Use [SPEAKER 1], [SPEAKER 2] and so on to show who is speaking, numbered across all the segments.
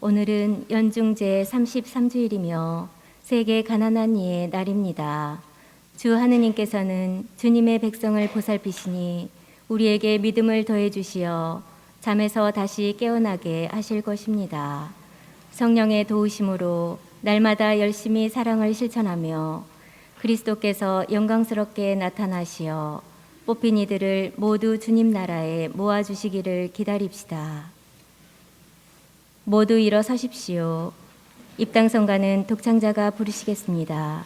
[SPEAKER 1] 오늘은 연중제 33주일이며 세계 가난한 이의 날입니다. 주 하느님께서는 주님의 백성을 보살피시니 우리에게 믿음을 더해 주시어 잠에서 다시 깨어나게 하실 것입니다. 성령의 도우심으로 날마다 열심히 사랑을 실천하며 그리스도께서 영광스럽게 나타나시어 뽑힌 이들을 모두 주님 나라에 모아주시기를 기다립시다. 모두 일어서십시오. 입당성가는 독창자가 부르시겠습니다.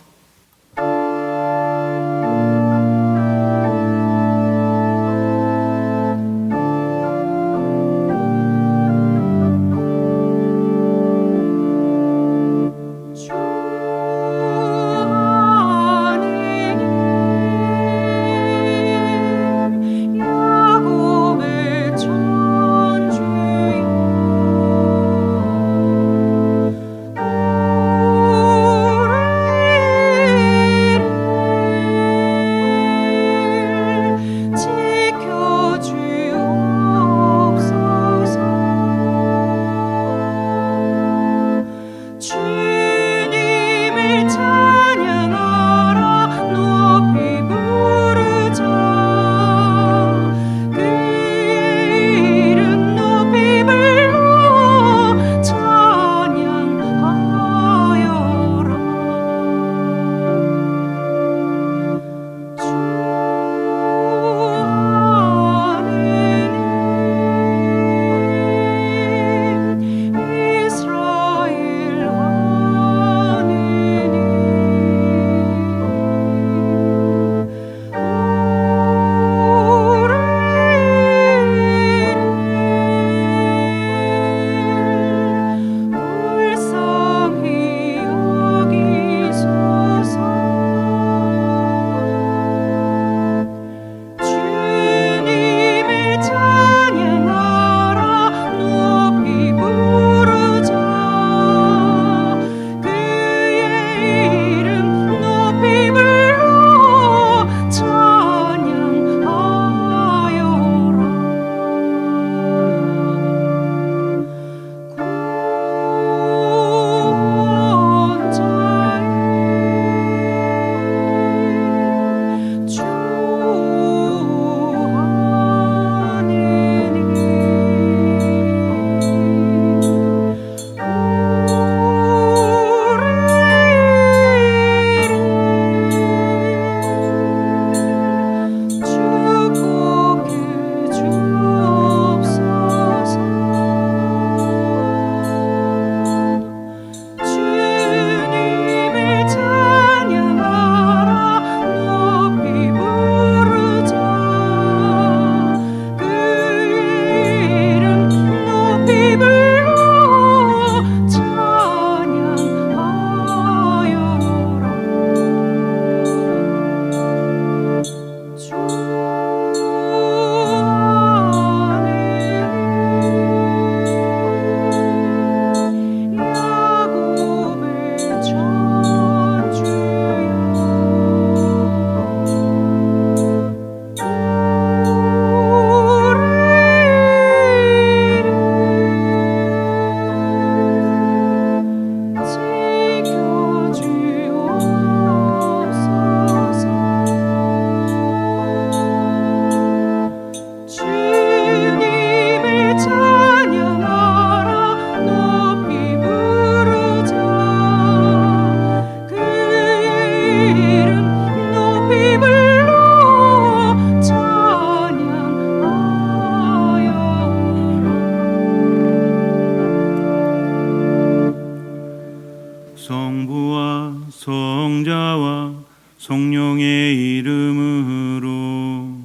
[SPEAKER 2] 성부와 성자와 성령의 이름으로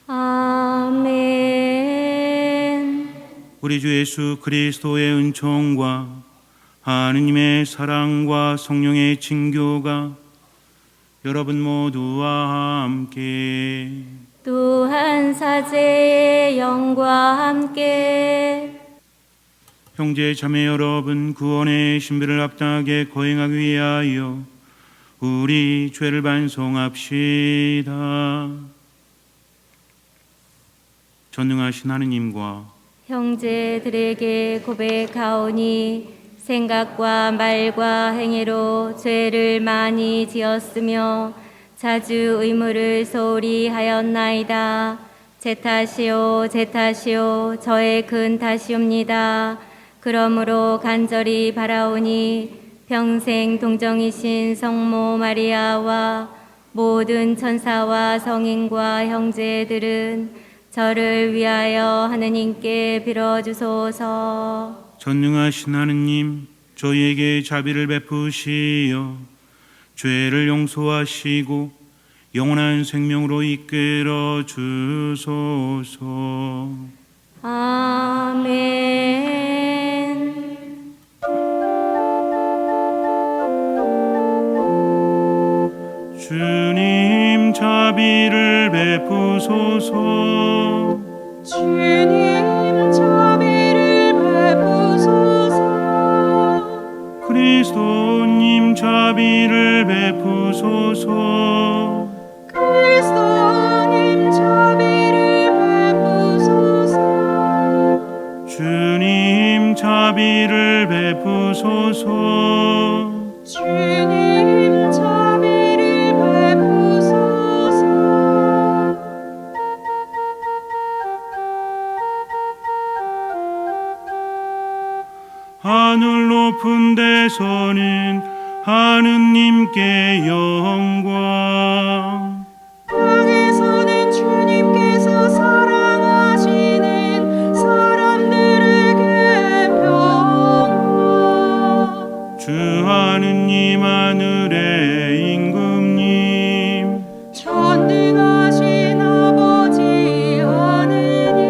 [SPEAKER 1] 아멘.
[SPEAKER 2] 우리 주 예수 그리스도의 은총과 하느님의 사랑과 성령의 친교가 여러분 모두와 함께
[SPEAKER 1] 또한 사제의 영과 함께
[SPEAKER 2] 형제 자매 여러분, 구원의 신비를 합당하게 거행하기 위하여 우리 죄를 반성합시다. 전능하신 하느님과
[SPEAKER 1] 형제들에게 고백하오니 생각과 말과 행위로 죄를 많이 지었으며 자주 의무를 소홀히 하였나이다. 제 탓이요 제 탓이요 저의 큰 탓이옵니다. 그러므로 간절히 바라오니 평생 동정이신 성모 마리아와 모든 천사와 성인과 형제들은 저를 위하여 하느님께 빌어주소서.
[SPEAKER 2] 전능하신 하느님, 저희에게 자비를 베푸시어 죄를 용서하시고 영원한 생명으로 이끌어 주소서.
[SPEAKER 1] 아멘.
[SPEAKER 2] 주님 자비를 베푸소서.
[SPEAKER 3] 주님 자비를 베푸소서.
[SPEAKER 2] 그리스도님 자비를 베푸소서.
[SPEAKER 3] 그리스도님 자비를 베푸소서.
[SPEAKER 2] 주님 자비를 베푸소서.
[SPEAKER 3] 주님 자비를 베푸소서.
[SPEAKER 2] 하늘 높은 데서는 하느님께 영광,
[SPEAKER 3] 땅에서는 주님께서 사랑하시는 사람들에게 평화.
[SPEAKER 2] 주 하느님 하늘의 임금님,
[SPEAKER 3] 전능하신 아버지 하느님,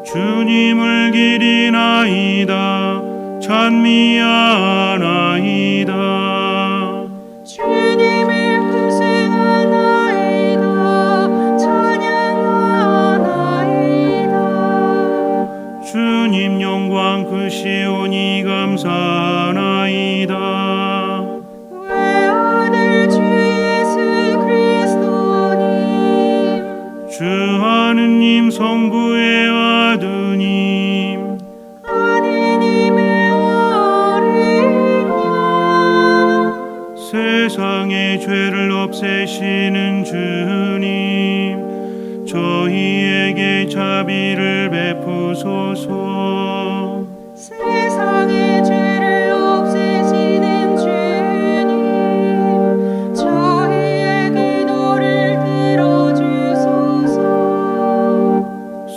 [SPEAKER 2] 주님을 기리나이다 찬미하나이다.
[SPEAKER 3] 주님을 풍성하나이다 찬양하나이다.
[SPEAKER 2] 주님 영광 크시오니 감사하나이다.
[SPEAKER 3] 외아들 주 예수 그리스도님,
[SPEAKER 2] 주 하느님 성부의 아드님,
[SPEAKER 3] 하느님의 어린 양,
[SPEAKER 2] 세상의 죄를 없애시는 주님, 저희에게 자비를 베푸소서.
[SPEAKER 3] 세상의 죄를 없애시는 주님, 저희의 기도를 들어주소서.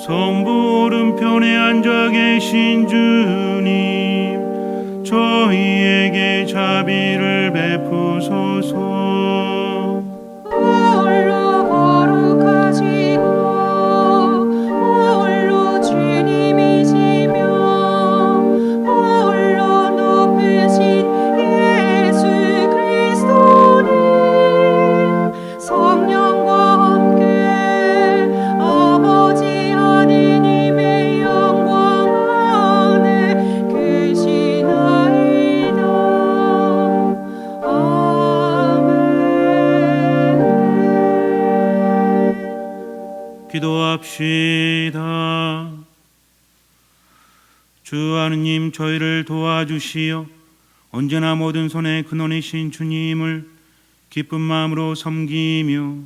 [SPEAKER 2] 성부 오른편에 앉아 계신 주님, 저희에게 자비를 베푸소서.
[SPEAKER 3] 홀로 거룩하시고 홀로 주님이시며 홀로 높으신 예수 그리스도님, 성령과 함께 아버지 하느님의 영광 안에 계시나이다. 아멘.
[SPEAKER 2] 기도합시다. 주 하느님, 저희를 도와주시어 언제나 모든 손에 근원이신 주님을 기쁜 마음으로 섬기며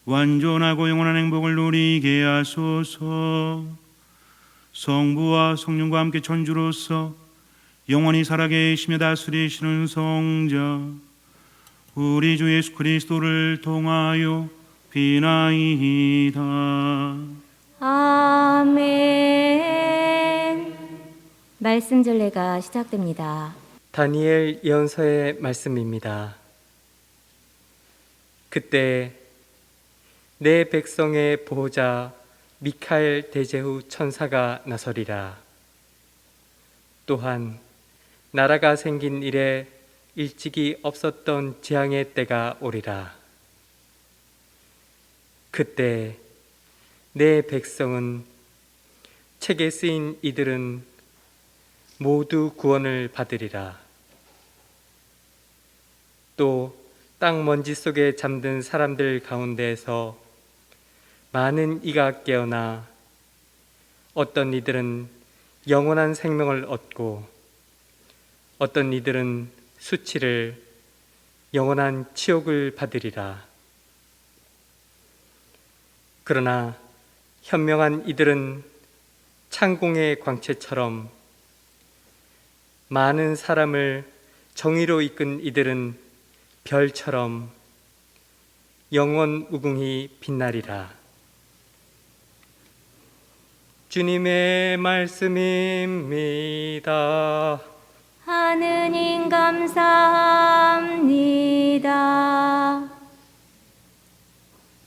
[SPEAKER 2] 완전하고 영원한 행복을 누리게 하소서. 성부와 성령과 함께 천주로서 영원히 살아계시며 다스리시는 성자 우리 주 예수 그리스도를 통하여 비나이다.
[SPEAKER 1] 아멘. 말씀 전례가 시작됩니다.
[SPEAKER 4] 다니엘 예언서의 말씀입니다. 그때 내 백성의 보호자 미카엘 대제후 천사가 나서리라. 또한 나라가 생긴 이래 일찍이 없었던 재앙의 때가 오리라. 그때 내 백성은, 책에 쓰인 이들은 모두 구원을 받으리라. 또 땅 먼지 속에 잠든 사람들 가운데에서 많은 이가 깨어나 어떤 이들은 영원한 생명을 얻고 어떤 이들은 수치를, 영원한 치욕을 받으리라. 그러나 현명한 이들은 창공의 광채처럼, 많은 사람을 정의로 이끈 이들은 별처럼 영원 무궁히 빛나리라. 주님의 말씀입니다.
[SPEAKER 1] 하느님 감사합니다.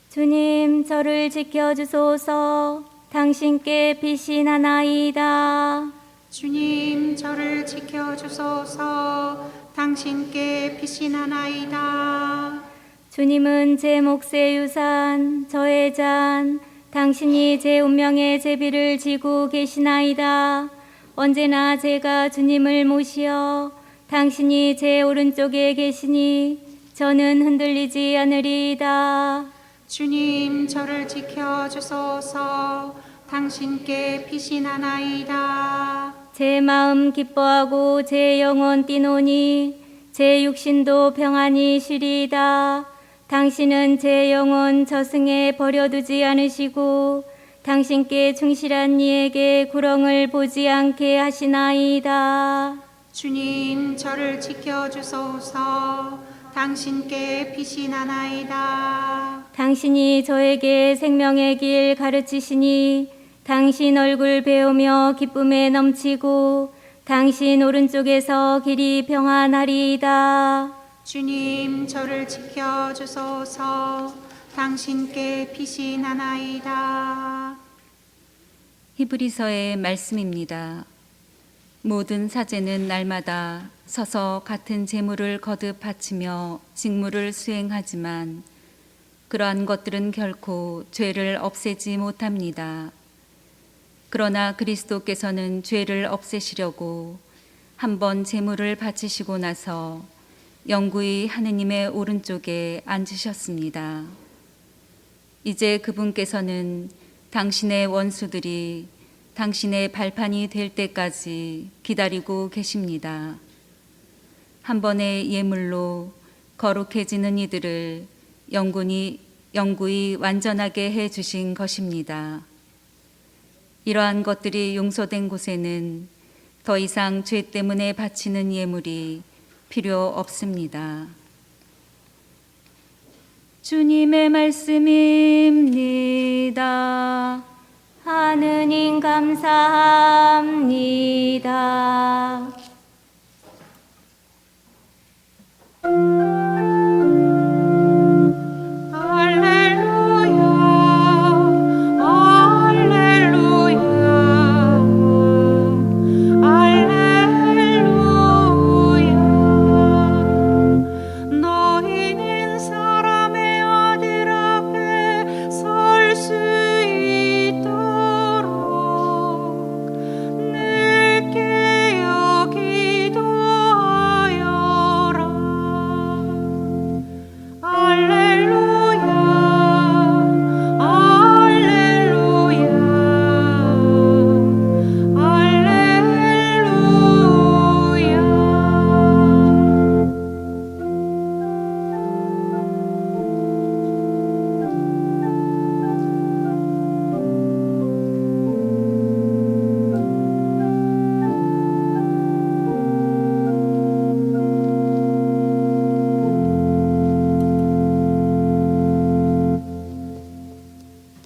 [SPEAKER 1] 주님, 저를 지켜주소서. 당신께 피신하나이다.
[SPEAKER 3] 주님, 저를 지켜주소서. 당신께 피신하나이다.
[SPEAKER 1] 주님은 제 몫의 유산, 저의 잔, 당신이 제 운명의 제비를 지고 계시나이다. 언제나 제가 주님을 모시어 당신이 제 오른쪽에 계시니 저는 흔들리지 않으리이다.
[SPEAKER 3] 주님, 저를 지켜주소서. 당신께 피신하나이다.
[SPEAKER 1] 제 마음 기뻐하고 제 영혼 뛰노니 제 육신도 평안히 쉬리이다. 당신은 제 영혼 저승에 버려두지 않으시고 당신께 충실한 이에게 구렁을 보지 않게 하시나이다.
[SPEAKER 3] 주님, 저를 지켜주소서. 당신께 피신하나이다.
[SPEAKER 1] 당신이 저에게 생명의 길 가르치시니 당신 얼굴 배우며 기쁨에 넘치고 당신 오른쪽에서 길이 평안하리이다.
[SPEAKER 3] 주님, 저를 지켜주소서. 당신께 피신하나이다.
[SPEAKER 5] 히브리서의 말씀입니다. 모든 사제는 날마다 서서 같은 제물을 거듭 바치며 직무를 수행하지만 그러한 것들은 결코 죄를 없애지 못합니다. 그러나 그리스도께서는 죄를 없애시려고 한번 제물을 바치시고 나서 영구히 하느님의 오른쪽에 앉으셨습니다. 이제 그분께서는 당신의 원수들이 당신의 발판이 될 때까지 기다리고 계십니다. 한 번의 예물로 거룩해지는 이들을 영구히 완전하게 해 주신 것입니다. 이러한 것들이 용서된 곳에는 더 이상 죄 때문에 바치는 예물이 필요 없습니다. 주님의 말씀입니다.
[SPEAKER 1] 하느님 감사합니다.
[SPEAKER 3] 할렐루야, 할렐루야, 할렐루야. 너희는 사람의 아들 앞에 설 수 있도록 늘 깨어 기도하여라. 할렐루야, 할렐루야, 할렐루야.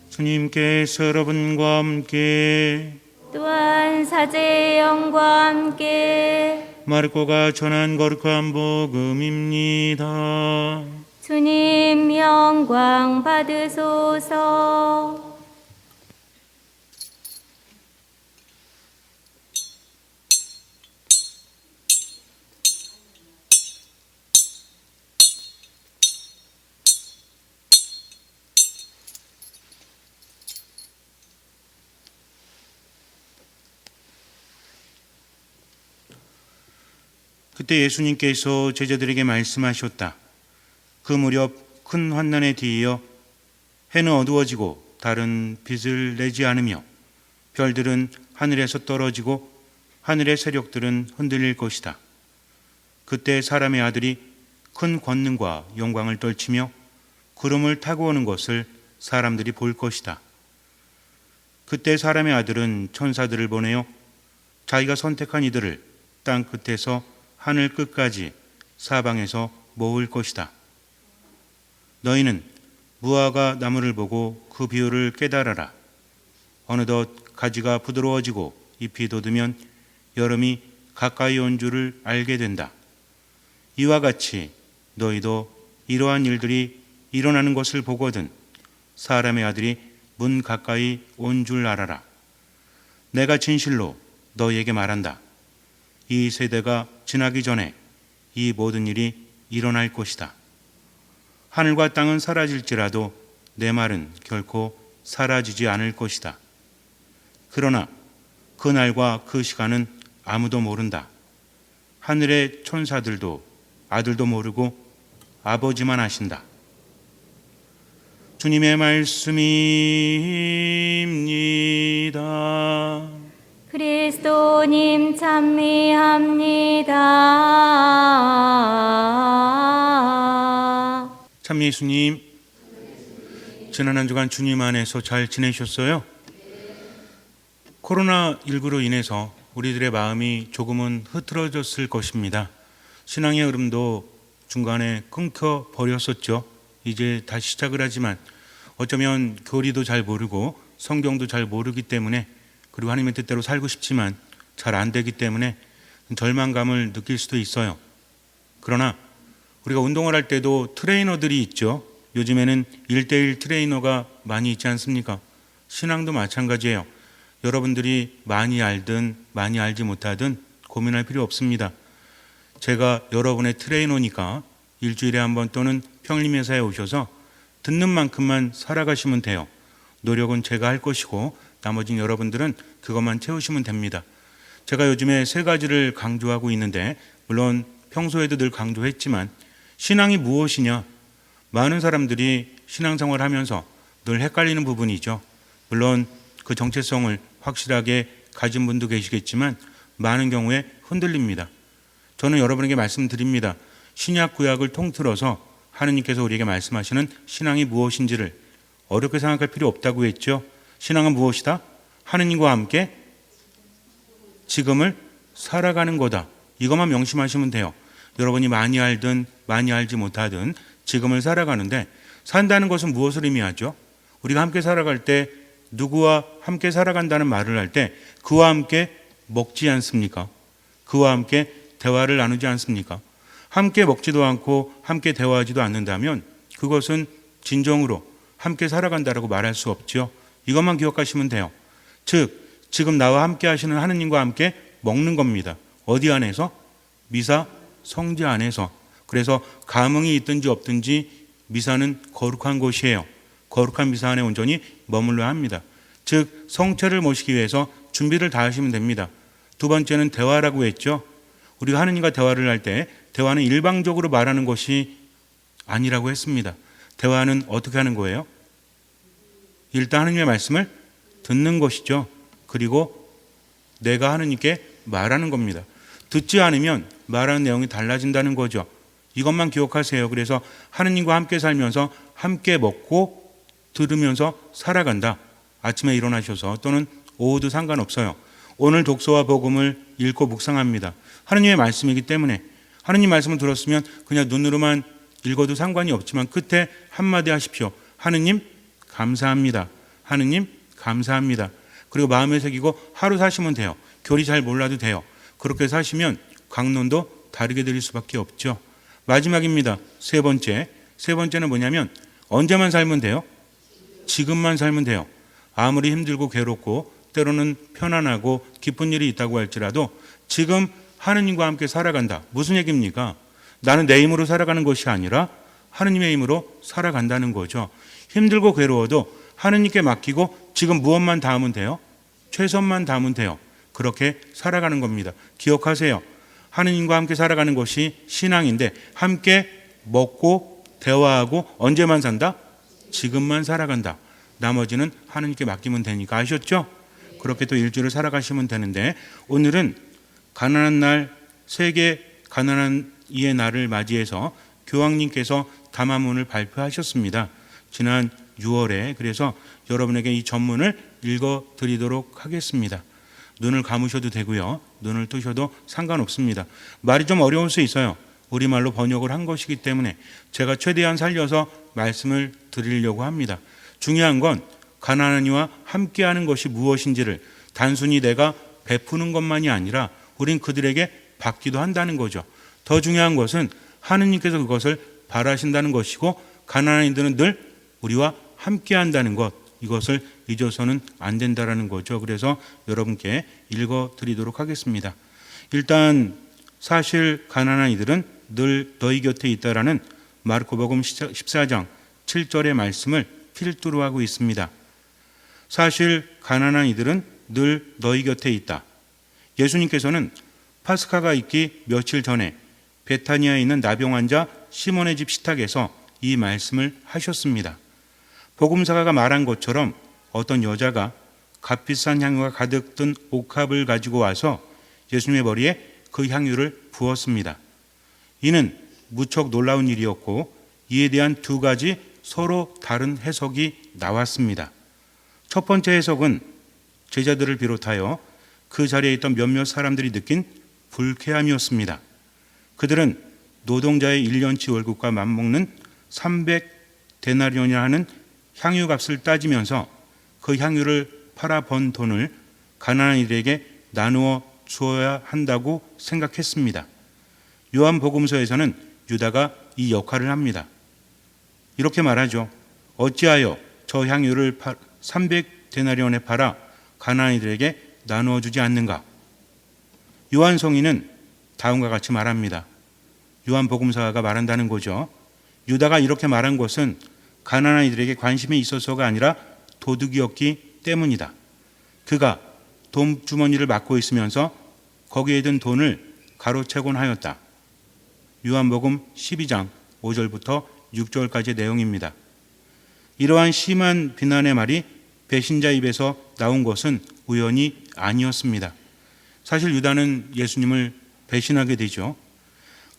[SPEAKER 2] 주님께서 여러분과 함께
[SPEAKER 1] 또한 사제의 영과 함께
[SPEAKER 2] 마르코가 전한 거룩한 복음입니다.
[SPEAKER 1] 주님 영광 받으소서.
[SPEAKER 2] 그때 예수님께서 제자들에게 말씀하셨다. 그 무렵 큰 환난에 뒤이어 해는 어두워지고 달은 빛을 내지 않으며 별들은 하늘에서 떨어지고 하늘의 세력들은 흔들릴 것이다. 그때 사람의 아들이 큰 권능과 영광을 떨치며 구름을 타고 오는 것을 사람들이 볼 것이다. 그때 사람의 아들은 천사들을 보내어 자기가 선택한 이들을 땅 끝에서 하늘 끝까지 사방에서 모을 것이다. 너희는 무화과 나무를 보고 그 비유를 깨달아라. 어느덧 가지가 부드러워지고 잎이 돋으면 여름이 가까이 온 줄을 알게 된다. 이와 같이 너희도 이러한 일들이 일어나는 것을 보거든 사람의 아들이 문 가까이 온 줄 알아라. 내가 진실로 너희에게 말한다. 이 세대가 지나기 전에 이 모든 일이 일어날 것이다. 하늘과 땅은 사라질지라도 내 말은 결코 사라지지 않을 것이다. 그러나 그 날과 그 시간은 아무도 모른다. 하늘의 천사들도 아들도 모르고 아버지만 아신다. 주님의 말씀입니다.
[SPEAKER 1] 그리스도님 찬미합니다.
[SPEAKER 2] 참 예수님, 지난 한 주간 주님 안에서 잘 지내셨어요? 코로나19로 인해서 우리들의 마음이 조금은 흐트러졌을 것입니다. 신앙의 흐름도 중간에 끊겨 버렸었죠. 이제 다시 시작을 하지만 어쩌면 교리도 잘 모르고 성경도 잘 모르기 때문에, 그리고 하나님의 뜻대로 살고 싶지만 잘 안 되기 때문에 절망감을 느낄 수도 있어요. 그러나 우리가 운동을 할 때도 트레이너들이 있죠. 요즘에는 1:1 트레이너가 많이 있지 않습니까? 신앙도 마찬가지예요. 여러분들이 많이 알든 많이 알지 못하든 고민할 필요 없습니다. 제가 여러분의 트레이너니까 일주일에 한 번 또는 평림회사에 오셔서 듣는 만큼만 살아가시면 돼요. 노력은 제가 할 것이고 나머지는 여러분들은 그것만 채우시면 됩니다. 제가 요즘에 3가지를 강조하고 있는데, 물론 평소에도 늘 강조했지만 신앙이 무엇이냐? 많은 사람들이 신앙생활 하면서 늘 헷갈리는 부분이죠. 물론 그 정체성을 확실하게 가진 분도 계시겠지만 많은 경우에 흔들립니다. 저는 여러분에게 말씀드립니다. 신약 구약을 통틀어서 하느님께서 우리에게 말씀하시는 신앙이 무엇인지를 어렵게 생각할 필요 없다고 했죠. 신앙은 무엇이다? 하느님과 함께 지금을 살아가는 거다. 이것만 명심하시면 돼요. 여러분이 많이 알든 많이 알지 못하든 지금을 살아가는데, 산다는 것은 무엇을 의미하죠? 우리가 함께 살아갈 때, 누구와 함께 살아간다는 말을 할 때 그와 함께 먹지 않습니까? 그와 함께 대화를 나누지 않습니까? 함께 먹지도 않고 함께 대화하지도 않는다면 그것은 진정으로 함께 살아간다라고 말할 수 없죠. 이것만 기억하시면 돼요. 즉, 지금 나와 함께 하시는 하느님과 함께 먹는 겁니다. 어디 안에서? 미사 성지 안에서. 그래서 감흥이 있든지 없든지 미사는 거룩한 곳이에요. 거룩한 미사 안에 온전히 머물러야 합니다. 즉, 성체를 모시기 위해서 준비를 다 하시면 됩니다. 2번째는 대화라고 했죠. 우리가 하느님과 대화를 할 때 대화는 일방적으로 말하는 것이 아니라고 했습니다. 대화는 어떻게 하는 거예요? 일단 하느님의 말씀을 듣는 것이죠. 그리고 내가 하느님께 말하는 겁니다. 듣지 않으면 말하는 내용이 달라진다는 거죠. 이것만 기억하세요. 그래서 하느님과 함께 살면서 함께 먹고 들으면서 살아간다. 아침에 일어나셔서 또는 오후도 상관없어요. 오늘 독서와 복음을 읽고 묵상합니다. 하느님의 말씀이기 때문에 하느님 말씀을 들었으면 그냥 눈으로만 읽어도 상관이 없지만 끝에 한마디 하십시오. 하느님 감사합니다. 하느님 감사합니다. 그리고 마음에 새기고 하루 사시면 돼요. 교리 잘 몰라도 돼요. 그렇게 사시면 강론도 다르게 들릴 수밖에 없죠. 마지막입니다. 3번째. 3번째는 뭐냐면 언제만 살면 돼요? 지금만 살면 돼요. 아무리 힘들고 괴롭고 때로는 편안하고 기쁜 일이 있다고 할지라도 지금 하느님과 함께 살아간다. 무슨 얘기입니까? 나는 내 힘으로 살아가는 것이 아니라 하느님의 힘으로 살아간다는 거죠. 힘들고 괴로워도 하느님께 맡기고 지금 무엇만 닿으면 돼요? 최선만 닿으면 돼요. 그렇게 살아가는 겁니다. 기억하세요. 하느님과 함께 살아가는 것이 신앙인데, 함께 먹고 대화하고 언제만 산다? 지금만 살아간다. 나머지는 하느님께 맡기면 되니까. 아셨죠? 그렇게 또 일주일을 살아가시면 되는데, 오늘은 가난한 날, 세계 가난한 이의 날을 맞이해서 교황님께서 담화문을 발표하셨습니다. 지난 6월에. 그래서 여러분에게 이 전문을 읽어드리도록 하겠습니다. 눈을 감으셔도 되고요. 눈을 뜨셔도 상관없습니다. 말이 좀 어려울 수 있어요. 우리말로 번역을 한 것이기 때문에 제가 최대한 살려서 말씀을 드리려고 합니다. 중요한 건 가난한 이와 함께하는 것이 무엇인지를 단순히 내가 베푸는 것만이 아니라 우린 그들에게 받기도 한다는 거죠. 더 중요한 것은 하느님께서 그것을 바라신다는 것이고 가난한 이들은 늘 우리와 함께한다는 것, 이것을 잊어서는 안 된다는 거죠. 그래서 여러분께 읽어드리도록 하겠습니다. 일단 사실 가난한 이들은 늘 너희 곁에 있다라는 마르코복음 14장 7절의 말씀을 필두로 하고 있습니다. 사실 가난한 이들은 늘 너희 곁에 있다. 예수님께서는 파스카가 있기 며칠 전에 베타니아에 있는 나병 환자 시몬의 집 식탁에서 이 말씀을 하셨습니다. 복음사가가 말한 것처럼 어떤 여자가 값비싼 향유가 가득 든 옥합을 가지고 와서 예수님의 머리에 그 향유를 부었습니다. 이는 무척 놀라운 일이었고 이에 대한 두 가지 서로 다른 해석이 나왔습니다. 첫 번째 해석은 제자들을 비롯하여 그 자리에 있던 몇몇 사람들이 느낀 불쾌함이었습니다. 그들은 노동자의 1년치 월급과 맞먹는 300데나리온이라 하는 향유값을 따지면서 그 향유를 팔아 번 돈을 가난한 이들에게 나누어 주어야 한다고 생각했습니다. 요한복음서에서는 유다가 이 역할을 합니다. 이렇게 말하죠. 어찌하여 저 향유를 300데나리온에 팔아 가난한 이들에게 나누어 주지 않는가? 요한 성인은 다음과 같이 말합니다. 요한복음사가 말한다는 거죠. 유다가 이렇게 말한 것은 가난한 이들에게 관심이 있어서가 아니라 도둑이었기 때문이다. 그가 돈 주머니를 맡고 있으면서 거기에 든 돈을 가로채곤 하였다. 요한복음 12장 5절부터 6절까지의 내용입니다. 이러한 심한 비난의 말이 배신자 입에서 나온 것은 우연이 아니었습니다. 사실 유다는 예수님을 배신하게 되죠.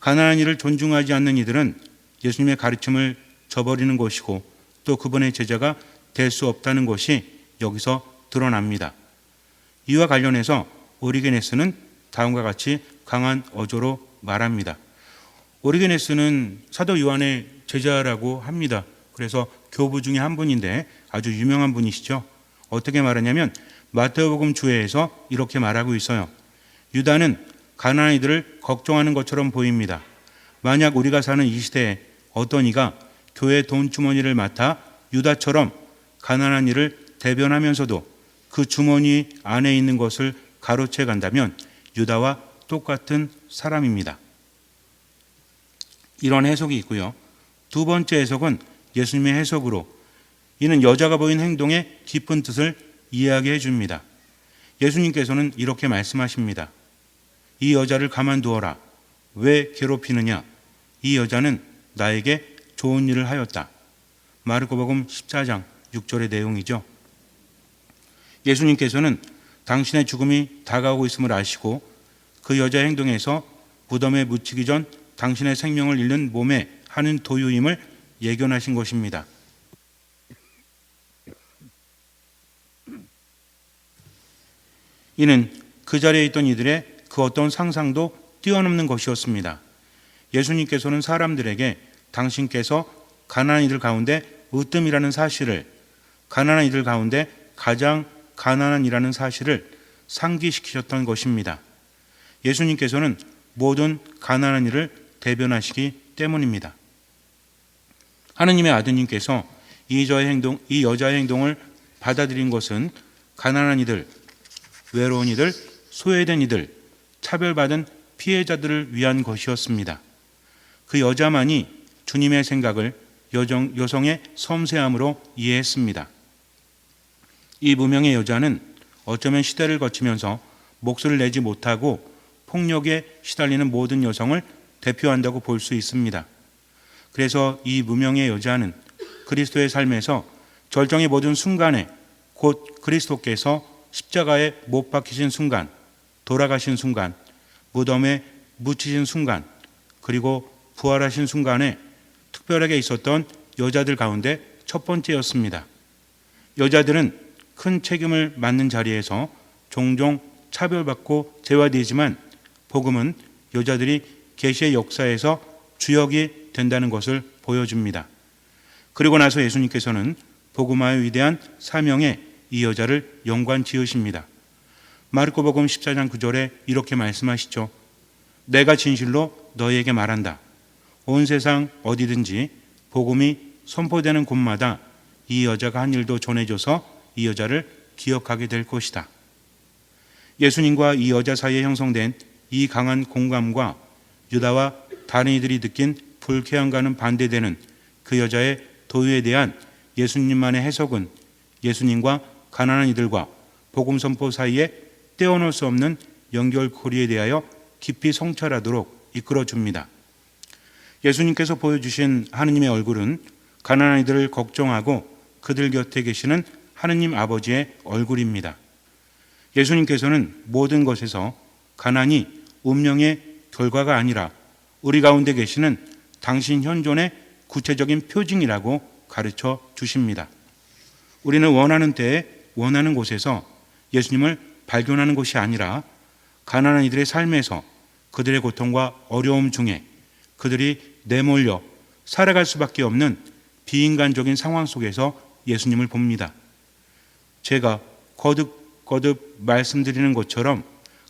[SPEAKER 2] 가난한 이를 존중하지 않는 이들은 예수님의 가르침을 저버리는 것이고 또 그분의 제자가 될 수 없다는 것이 여기서 드러납니다. 이와 관련해서 오리게네스는 다음과 같이 강한 어조로 말합니다. 오리게네스는 사도 요한의 제자라고 합니다. 그래서 교부 중에 한 분인데 아주 유명한 분이시죠. 어떻게 말하냐면 마태복음 주에서 이렇게 말하고 있어요. 유다는 가난한 이들을 걱정하는 것처럼 보입니다. 만약 우리가 사는 이 시대에 어떤 이가 교회 돈 주머니를 맡아 유다처럼 가난한 이를 대변하면서도 그 주머니 안에 있는 것을 가로채 간다면 유다와 똑같은 사람입니다. 이런 해석이 있고요. 두 번째 해석은 예수님의 해석으로 이는 여자가 보인 행동의 깊은 뜻을 이해하게 해줍니다. 예수님께서는 이렇게 말씀하십니다. 이 여자를 가만두어라. 왜 괴롭히느냐? 이 여자는 나에게 좋은 일을 하였다. 마르코복음 14장 6절의 내용이죠. 예수님께서는 당신의 죽음이 다가오고 있음을 아시고 그 여자의 행동에서 무덤에 묻히기 전 당신의 생명을 잃는 몸에 하는 도유임을 예견하신 것입니다. 이는 그 자리에 있던 이들의 그 어떤 상상도 뛰어넘는 것이었습니다. 예수님께서는 사람들에게 당신께서 가난한 이들 가운데 으뜸이라는 사실을, 가난한 이들 가운데 가장 가난한 이라는 사실을 상기시키셨던 것입니다. 예수님께서는 모든 가난한 이를 대변하시기 때문입니다. 하느님의 아드님께서 이 여자의 행동을 받아들인 것은 가난한 이들, 외로운 이들, 소외된 이들, 차별받은 피해자들을 위한 것이었습니다. 그 여자만이 주님의 생각을 여성의 섬세함으로 이해했습니다. 이 무명의 여자는 어쩌면 시대를 거치면서 목소리를 내지 못하고 폭력에 시달리는 모든 여성을 대표한다고 볼 수 있습니다. 그래서 이 무명의 여자는 그리스도의 삶에서 절정의 모든 순간에 곧 그리스도께서 십자가에 못 박히신 순간, 돌아가신 순간, 무덤에 묻히신 순간, 그리고 부활하신 순간에 특별하게 있었던 여자들 가운데 첫 번째였습니다. 여자들은 큰 책임을 맡는 자리에서 종종 차별받고 제외되지만 복음은 여자들이 계시의 역사에서 주역이 된다는 것을 보여줍니다. 그리고 나서 예수님께서는 복음화의 위대한 사명에 이 여자를 연관 지으십니다. 마르코복음 14장 9절에 이렇게 말씀하시죠. 내가 진실로 너희에게 말한다. 온 세상 어디든지 복음이 선포되는 곳마다 이 여자가 한 일도 전해줘서 이 여자를 기억하게 될 것이다. 예수님과 이 여자 사이에 형성된 이 강한 공감과 유다와 다른 이들이 느낀 불쾌함과는 반대되는 그 여자의 도유에 대한 예수님만의 해석은 예수님과 가난한 이들과 복음 선포 사이에 떼어놓을 수 없는 연결고리에 대하여 깊이 성찰하도록 이끌어줍니다. 예수님께서 보여주신 하느님의 얼굴은 가난한 이들을 걱정하고 그들 곁에 계시는 하느님 아버지의 얼굴입니다. 예수님께서는 모든 것에서 가난이 운명의 결과가 아니라 우리 가운데 계시는 당신 현존의 구체적인 표징이라고 가르쳐 주십니다. 우리는 원하는 때에 원하는 곳에서 예수님을 발견하는 것이 아니라 가난한 이들의 삶에서 그들의 고통과 어려움 중에 그들이 내몰려 살아갈 수밖에 없는 비인간적인 상황 속에서 예수님을 봅니다. 제가 거듭 말씀드리는 것처럼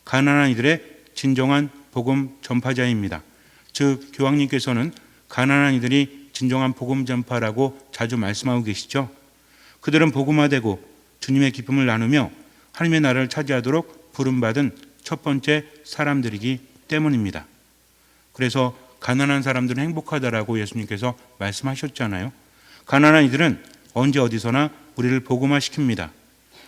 [SPEAKER 2] 가난한 이들의 진정한 복음 전파자입니다. 즉 교황님께서는 가난한 이들이 진정한 복음 전파라고 자주 말씀하고 계시죠. 그들은 복음화되고 주님의 기쁨을 나누며 하나님의 나라를 차지하도록 부름받은 첫 번째 사람들이기 때문입니다. 그래서 가난한 사람들은 행복하다라고 예수님께서 말씀하셨잖아요. 가난한 이들은 언제 어디서나 우리를 복음화시킵니다.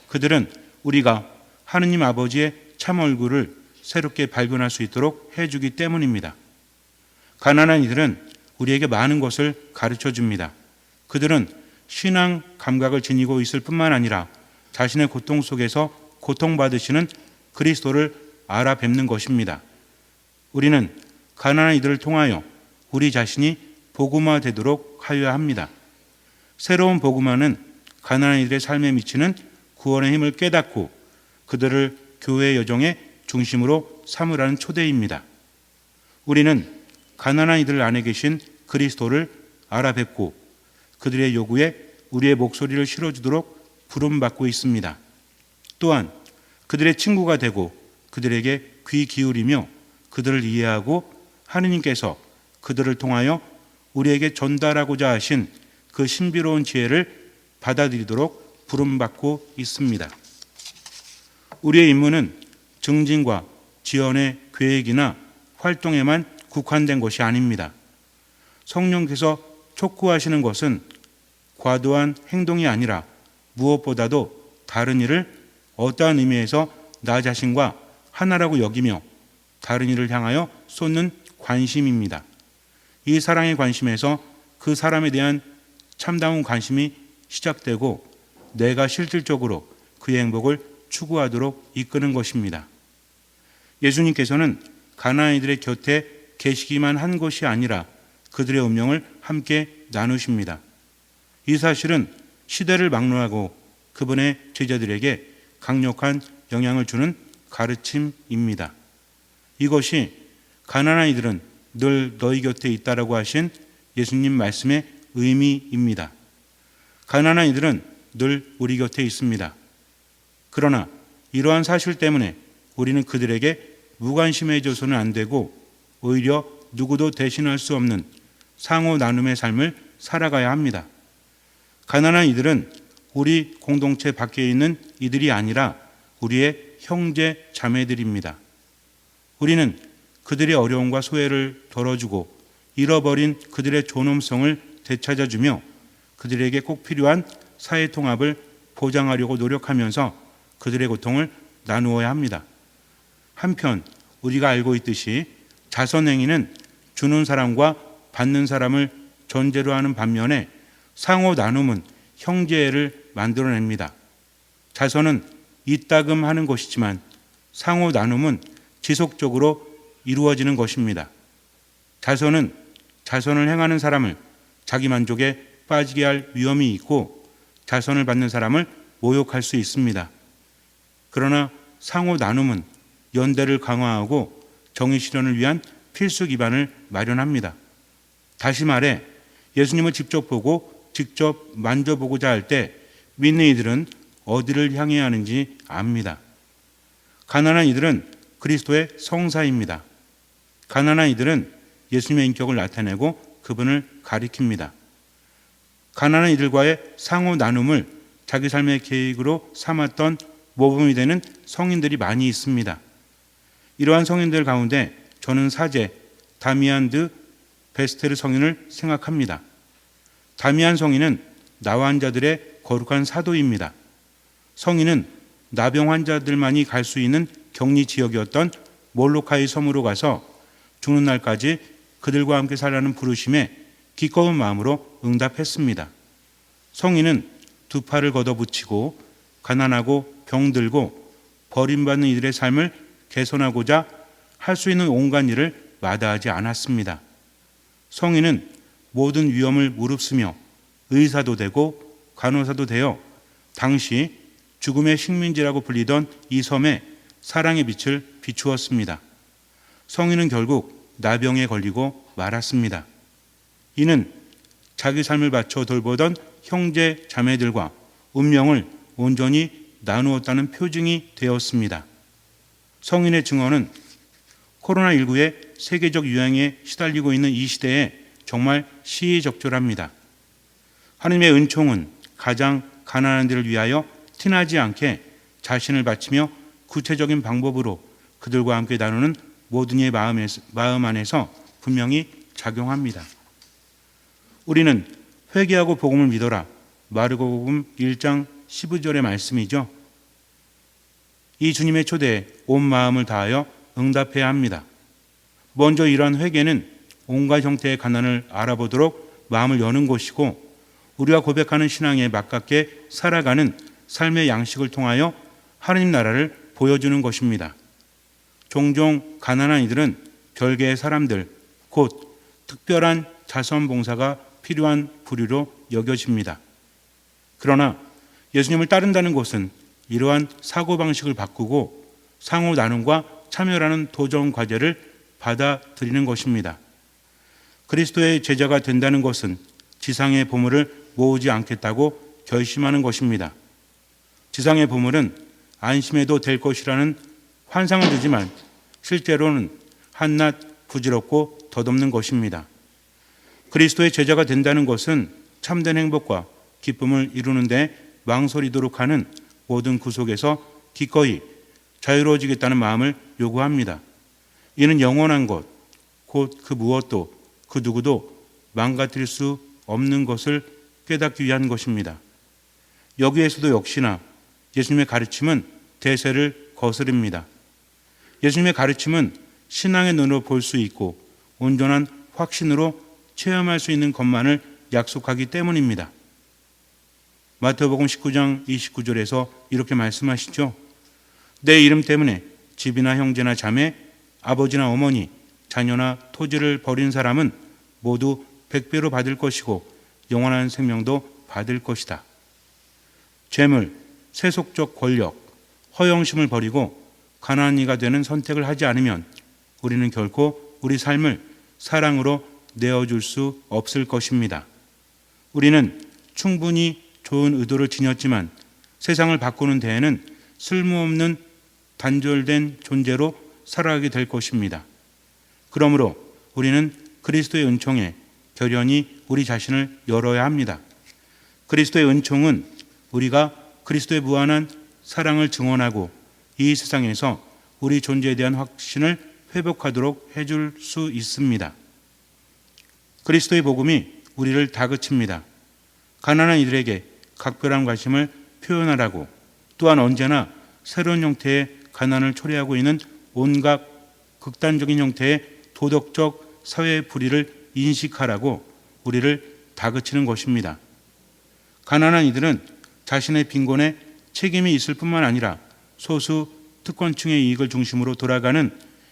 [SPEAKER 2] 그들은 우리가 하느님 아버지의 참 얼굴을 새롭게 발견할 수 있도록 해주기 때문입니다. 가난한 이들은 우리에게 많은 것을 가르쳐 줍니다. 그들은 신앙 감각을 지니고 있을 뿐만 아니라 자신의 고통 속에서 고통받으시는 그리스도를 알아뵙는 것입니다. 우리는 가난한 이들을 통하여 우리 자신이 복음화되도록 하여야 합니다. 새로운 복음화는 가난한 이들의 삶에 미치는 구원의 힘을 깨닫고 그들을 교회의 여정의 중심으로 삼으라는 초대입니다. 우리는 가난한 이들 안에 계신 그리스도를 알아뵙고 그들의 요구에 우리의 목소리를 실어주도록 부름받고 있습니다. 또한 그들의 친구가 되고 그들에게 귀 기울이며 그들을 이해하고 하느님께서 그들을 통하여 우리에게 전달하고자 하신 그 신비로운 지혜를 받아들이도록 부름받고 있습니다. 우리의 임무는 증진과 지원의 계획이나 활동에만 국한된 것이 아닙니다. 성령께서 촉구하시는 것은 과도한 행동이 아니라 무엇보다도 다른 이를 어떠한 의미에서 나 자신과 하나라고 여기며 다른 이를 향하여 쏟는 관심입니다. 이 사랑의 관심에서 그 사람에 대한 참다운 관심이 시작되고 내가 실질적으로 그의 행복을 추구하도록 이끄는 것입니다. 예수님께서는 가난한 이들의 곁에 계시기만 한 것이 아니라 그들의 운명을 함께 나누십니다. 이 사실은 시대를 막론하고 그분의 제자들에게 강력한 영향을 주는 가르침입니다. 이것이 가난한 이들은 늘 너희 곁에 있다라고 하신 예수님 말씀의 의미입니다. 가난한 이들은 늘 우리 곁에 있습니다. 그러나 이러한 사실 때문에 우리는 그들에게 무관심해져서는 안 되고 오히려 누구도 대신할 수 없는 상호 나눔의 삶을 살아가야 합니다. 가난한 이들은 우리 공동체 밖에 있는 이들이 아니라 우리의 형제 자매들입니다. 우리는 그들의 어려움과 소외를 덜어주고 잃어버린 그들의 존엄성을 되찾아주며 그들에게 꼭 필요한 사회 통합을 보장하려고 노력하면서 그들의 고통을 나누어야 합니다. 한편 우리가 알고 있듯이 자선행위는 주는 사람과 받는 사람을 전제로 하는 반면에 상호 나눔은 형제를 만들어냅니다. 자선은 이따금 하는 것이지만 상호 나눔은 지속적으로 이루어지는 것입니다. 자선을 행하는 사람을 자기 만족에 빠지게 할 위험이 있고 자선을 받는 사람을 모욕할 수 있습니다. 그러나 상호 나눔은 연대를 강화하고 정의 실현을 위한 필수 기반을 마련합니다. 다시 말해 예수님을 직접 보고 직접 만져보고자 할 때 믿는 이들은 어디를 향해야 하는지 압니다. 가난한 이들은 그리스도의 성사입니다. 가난한 이들은 예수님의 인격을 나타내고 그분을 가리킵니다. 가난한 이들과의 상호 나눔을 자기 삶의 계획으로 삼았던 모범이 되는 성인들이 많이 있습니다. 이러한 성인들 가운데 저는 사제 다미안 드 베스테르 성인을 생각합니다. 다미안 성인은 나와 환자들의 거룩한 사도입니다. 성인은 나병 환자들만이 갈 수 있는 격리 지역이었던 몰로카이 섬으로 가서 죽는 날까지 그들과 함께 살라는 부르심에 기꺼운 마음으로 응답했습니다. 성인은 두 팔을 걷어붙이고 가난하고 병들고 버림받는 이들의 삶을 개선하고자 할 수 있는 온갖 일을 마다하지 않았습니다. 성인은 모든 위험을 무릅쓰며 의사도 되고 간호사도 되어 당시 죽음의 식민지라고 불리던 이 섬에 사랑의 빛을 비추었습니다. 성인은 결국 나병에 걸리고 말았습니다. 이는 자기 삶을 바쳐 돌보던 형제 자매들과 운명을 온전히 나누었다는 표징이 되었습니다. 성인의 증언은 코로나19의 세계적 유행에 시달리고 있는 이 시대에 정말 시의적절합니다. 하나님의 은총은 가장 가난한 이들을 위하여 티나지 않게 자신을 바치며 구체적인 방법으로 그들과 함께 나누는 모든 이의 마음 안에서 분명히 작용합니다. 우리는 회개하고 복음을 믿어라. 마르고복음 1장 15절의 말씀이죠. 이 주님의 초대에 온 마음을 다하여 응답해야 합니다. 먼저 이러한 회개는 온갖 형태의 가난을 알아보도록 마음을 여는 것이고 우리가 고백하는 신앙에 맞게 살아가는 삶의 양식을 통하여 하나님 나라를 보여주는 것입니다. 종종 가난한 이들은 별개의 사람들, 곧 특별한 자선봉사가 필요한 부류로 여겨집니다. 그러나 예수님을 따른다는 것은 이러한 사고방식을 바꾸고 상호 나눔과 참여라는 도전 과제를 받아들이는 것입니다. 그리스도의 제자가 된다는 것은 지상의 보물을 모으지 않겠다고 결심하는 것입니다. 지상의 보물은 안심해도 될 것이라는 환상을 주지만 실제로는 한낱 부질없고 덧없는 것입니다. 그리스도의 제자가 된다는 것은 참된 행복과 기쁨을 이루는 데 망설이도록 하는 모든 구속에서 기꺼이 자유로워지겠다는 마음을 요구합니다. 이는 영원한 것, 곧 그 무엇도 그 누구도 망가뜨릴 수 없는 것을 깨닫기 위한 것입니다. 여기에서도 역시나 예수님의 가르침은 대세를 거스릅니다. 예수님의 가르침은 신앙의 눈으로 볼 수 있고 온전한 확신으로 체험할 수 있는 것만을 약속하기 때문입니다. 마태복음 19장 29절에서 이렇게 말씀하시죠. 내 이름 때문에 집이나 형제나 자매, 아버지나 어머니, 자녀나 토지를 버린 사람은 모두 100배로 받을 것이고 영원한 생명도 받을 것이다. 재물, 세속적 권력, 허영심을 버리고 가난한 이가 되는 선택을 하지 않으면 우리는 결코 우리 삶을 사랑으로 내어줄 수 없을 것입니다. 우리는 충분히 좋은 의도를 지녔지만 세상을 바꾸는 데에는 쓸모없는 단절된 존재로 살아가게 될 것입니다. 그러므로 우리는 그리스도의 은총에 결연히 우리 자신을 열어야 합니다. 그리스도의 은총은 우리가 그리스도의 무한한 사랑을 증언하고 이 세상에서 우리 존재에 대한 확신을 회복하도록 해줄 수 있습니다. 그리스도의 복음이 우리를 다그칩니다. 가난한 이들에게 각별한 관심을 표현하라고 또한 언제나 새로운 형태의 가난을 초래하고 있는 온갖 극단적인 형태의 도덕적 사회의 불의를 인식하라고 우리를 다그치는 것입니다. 가난한 이들은 자신의 빈곤에 책임이 있을 뿐만 아니라 소수 특권층의 이익을 중심으로 돌아가는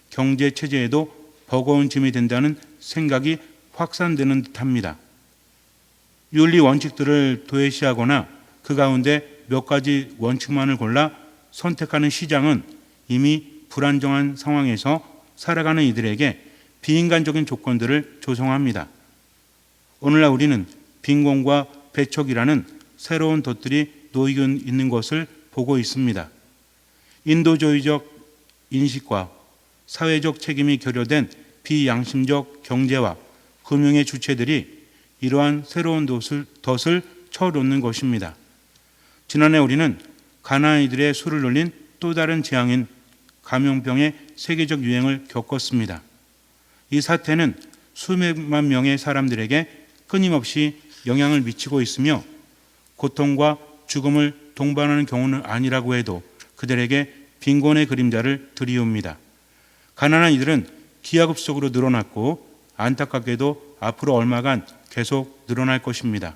[SPEAKER 2] 경제 체제에도 버거운 짐이 된다는 생각이 확산되는 듯합니다. 윤리 원칙들을 도외시하거나 그 가운데 몇 가지 원칙만을 골라 선택하는 시장은 이미 불안정한 상황에서 살아가는 이들에게 비인간적인 조건들을 조성합니다. 오늘날 우리는 빈곤과 배척이라는 새로운 덫들이 놓이고 있는 것을 보고 있습니다. 인도주의적 인식과 사회적 책임이 결여된 비양심적 경제와 금융의 주체들이 이러한 새로운 덫을 쳐놓는 것입니다. 지난해 우리는 가나안이들의 수를 놀린 또 다른 재앙인 감염병의 세계적 유행을 겪었습니다. 이 사태는 수백만 명의 사람들에게 끊임없이 영향을 미치고 있으며 고통과 죽음을 동반하는 경우는 아니라고 해도 그들에게 빈곤의 그림자를 드리웁니다. 가난한 이들은 기하급수적으로 늘어났고 안타깝게도 앞으로 얼마간 계속 늘어날 것입니다.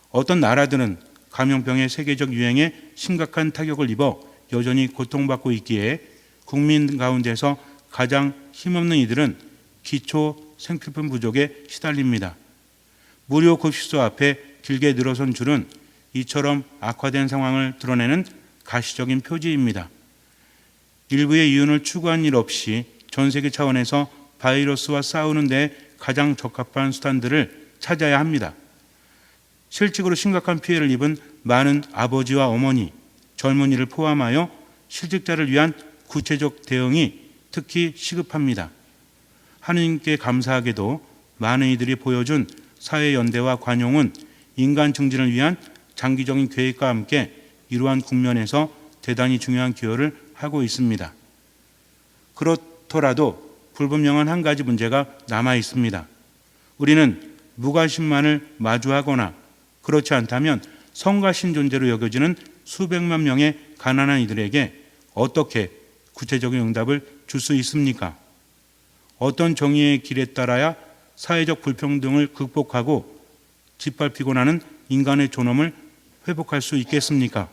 [SPEAKER 2] 어떤 나라들은 감염병의 세계적 유행에 심각한 타격을 입어 여전히 고통받고 있기에 국민 가운데서 가장 힘없는 이들은 기초 생필품 부족에 시달립니다. 무료 급식소 앞에 길게 늘어선 줄은 이처럼 악화된 상황을 드러내는 가시적인 표지입니다. 일부의 이윤을 추구한 일 없이 전 세계 차원에서 바이러스와 싸우는 데 가장 적합한 수단들을 찾아야 합니다. 실직으로 심각한 피해를 입은 많은 아버지와 어머니, 젊은이를 포함하여 실직자를 위한 구체적 대응이 특히 시급합니다. 하느님께 감사하게도 많은 이들이 보여준 사회연대와 관용은 인간 증진을 위한 장기적인 계획과 함께 이러한 국면에서 대단히 중요한 기여를 하고 있습니다. 그렇더라도 불분명한 한 가지 문제가 남아 있습니다. 우리는 무관심만을 마주하거나 그렇지 않다면 성가신 존재로 여겨지는 수백만 명의 가난한 이들에게 어떻게 구체적인 응답을 줄 수 있습니까? 어떤 정의의 길에 따라야 사회적 불평등을 극복하고 짓밟히고 나는 인간의 존엄을 회복할 수 있겠습니까?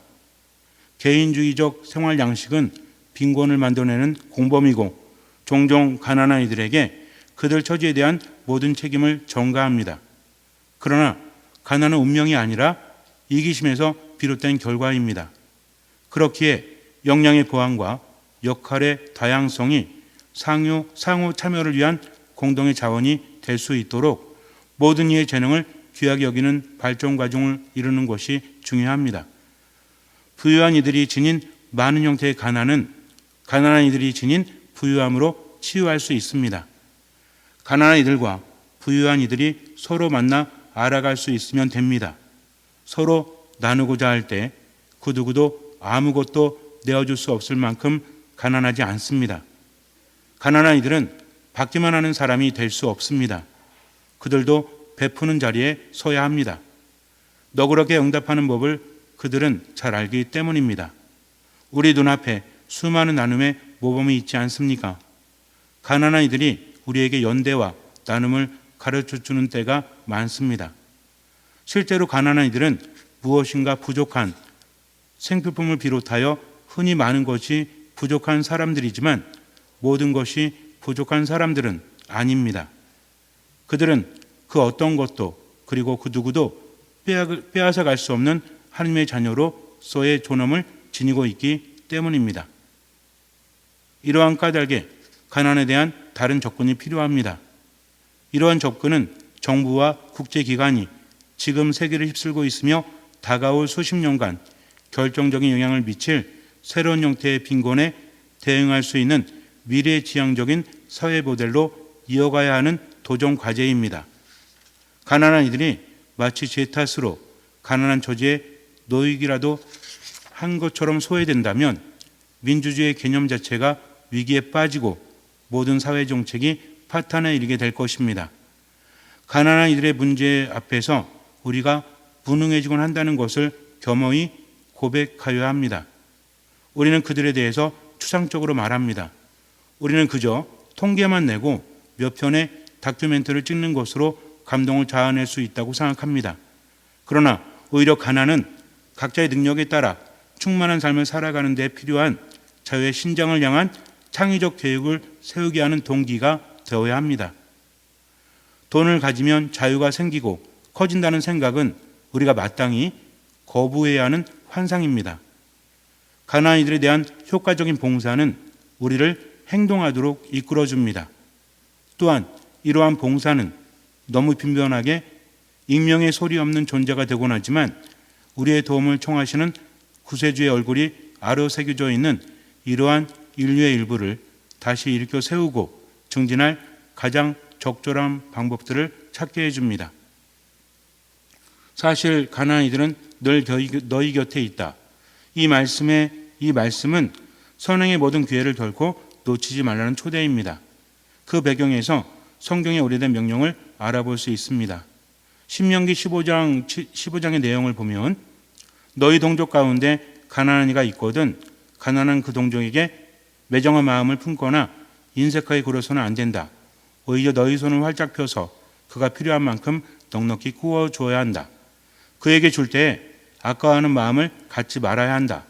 [SPEAKER 2] 개인주의적 생활 양식은 빈곤을 만들어내는 공범이고 종종 가난한 이들에게 그들 처지에 대한 모든 책임을 전가합니다. 그러나 가난은 운명이 아니라 이기심에서 비롯된 결과입니다. 그렇기에 역량의 보완과 역할의 다양성이 상호 참여를 위한 공동의 자원이 될 수 있도록 모든 이의 재능을 귀하게 여기는 발전 과정을 이루는 것이 중요합니다. 부유한 이들이 지닌 많은 형태의 가난은 가난한 이들이 지닌 부유함으로 치유할 수 있습니다. 가난한 이들과 부유한 이들이 서로 만나 알아갈 수 있으면 됩니다. 서로 나누고자 할 때 그 누구도 아무것도 내어줄 수 없을 만큼 가난하지 않습니다. 가난한 이들은 받기만 하는 사람이 될 수 없습니다. 그들도 베푸는 자리에 서야 합니다. 너그럽게 응답하는 법을 그들은 잘 알기 때문입니다. 우리 눈앞에 수많은 나눔의 모범이 있지 않습니까? 가난한 이들이 우리에게 연대와 나눔을 가르쳐주는 때가 많습니다. 실제로 가난한 이들은 무엇인가 부족한 생필품을 비롯하여 흔히 많은 것이 부족한 사람들이지만 모든 것이 부족한 사람들은 아닙니다. 그들은 그 어떤 것도 그리고 그 누구도 빼앗아 갈 수 없는 하나님의 자녀로서의 존엄을 지니고 있기 때문입니다. 이러한 까닭에 가난에 대한 다른 접근이 필요합니다. 이러한 접근은 정부와 국제기관이 지금 세계를 휩쓸고 있으며 다가올 수십 년간 결정적인 영향을 미칠 새로운 형태의 빈곤에 대응할 수 있는 미래지향적인 사회 모델로 이어가야 하는 도전 과제입니다. 가난한 이들이 마치 제 탓으로 가난한 처지에 놓이기라도 한 것처럼 소외된다면 민주주의의 개념 자체가 위기에 빠지고 모든 사회 정책이 파탄에 이르게 될 것입니다. 가난한 이들의 문제 앞에서 우리가 무능해지곤 한다는 것을 겸허히 고백하여야 합니다. 우리는 그들에 대해서 추상적으로 말합니다. 우리는 그저 통계만 내고 몇 편의 다큐멘터리를 찍는 것으로 감동을 자아낼 수 있다고 생각합니다. 그러나 오히려 가난은 각자의 능력에 따라 충만한 삶을 살아가는 데 필요한 자유의 신장을 향한 창의적 계획을 세우게 하는 동기가 되어야 합니다. 돈을 가지면 자유가 생기고 커진다는 생각은 우리가 마땅히 거부해야 하는 환상입니다. 가난이들에 대한 효과적인 봉사는 우리를 행동하도록 이끌어줍니다. 또한 이러한 봉사는 너무 빈번하게 익명의 소리 없는 존재가 되곤 하지만 우리의 도움을 청하시는 구세주의 얼굴이 아로새겨져 있는 이러한 인류의 일부를 다시 일으켜 세우고 증진할 가장 적절한 방법들을 찾게 해줍니다. 사실 가난한 이들은 늘 너희 곁에 있다. 이 말씀은 선행의 모든 기회를 결코 놓치지 말라는 초대입니다. 그 배경에서 성경의 오래된 명령을 알아볼 수 있습니다. 신명기 15장의 내용을 보면 너희 동족 가운데 가난한 이가 있거든 가난한 그 동족에게 매정한 마음을 품거나 인색하게 굴어서는 안 된다. 오히려 너희 손을 활짝 펴서 그가 필요한 만큼 넉넉히 구워줘야 한다. 그에게 줄 때에 아까워하는 마음을 갖지 말아야 한다.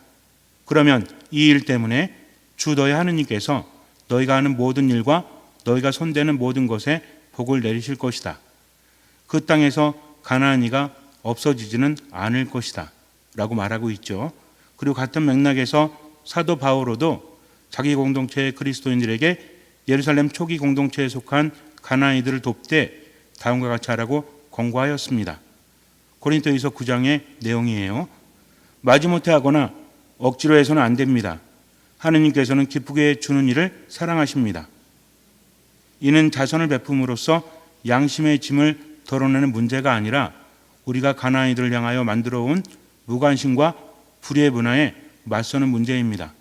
[SPEAKER 2] 그러면 이 일 때문에 주 너희 하느님께서 너희가 하는 모든 일과 너희가 손대는 모든 것에 복을 내리실 것이다. 그 땅에서 가난한 이가 없어지지는 않을 것이다. 라고 말하고 있죠. 그리고 같은 맥락에서 사도 바오로도 자기 공동체의 그리스도인들에게 예루살렘 초기 공동체에 속한 가난한 이들을 돕되 다음과 같이 하라고 권고하였습니다. 고린도후서 9장의 내용이에요. 마지못해 하거나 억지로 해서는 안 됩니다. 하느님께서는 기쁘게 주는 일을 사랑하십니다. 이는 자선을 베품으로써 양심의 짐을 덜어내는 문제가 아니라 우리가 가난한 이들을 향하여 만들어 온 무관심과 불의의 문화에 맞서는 문제입니다.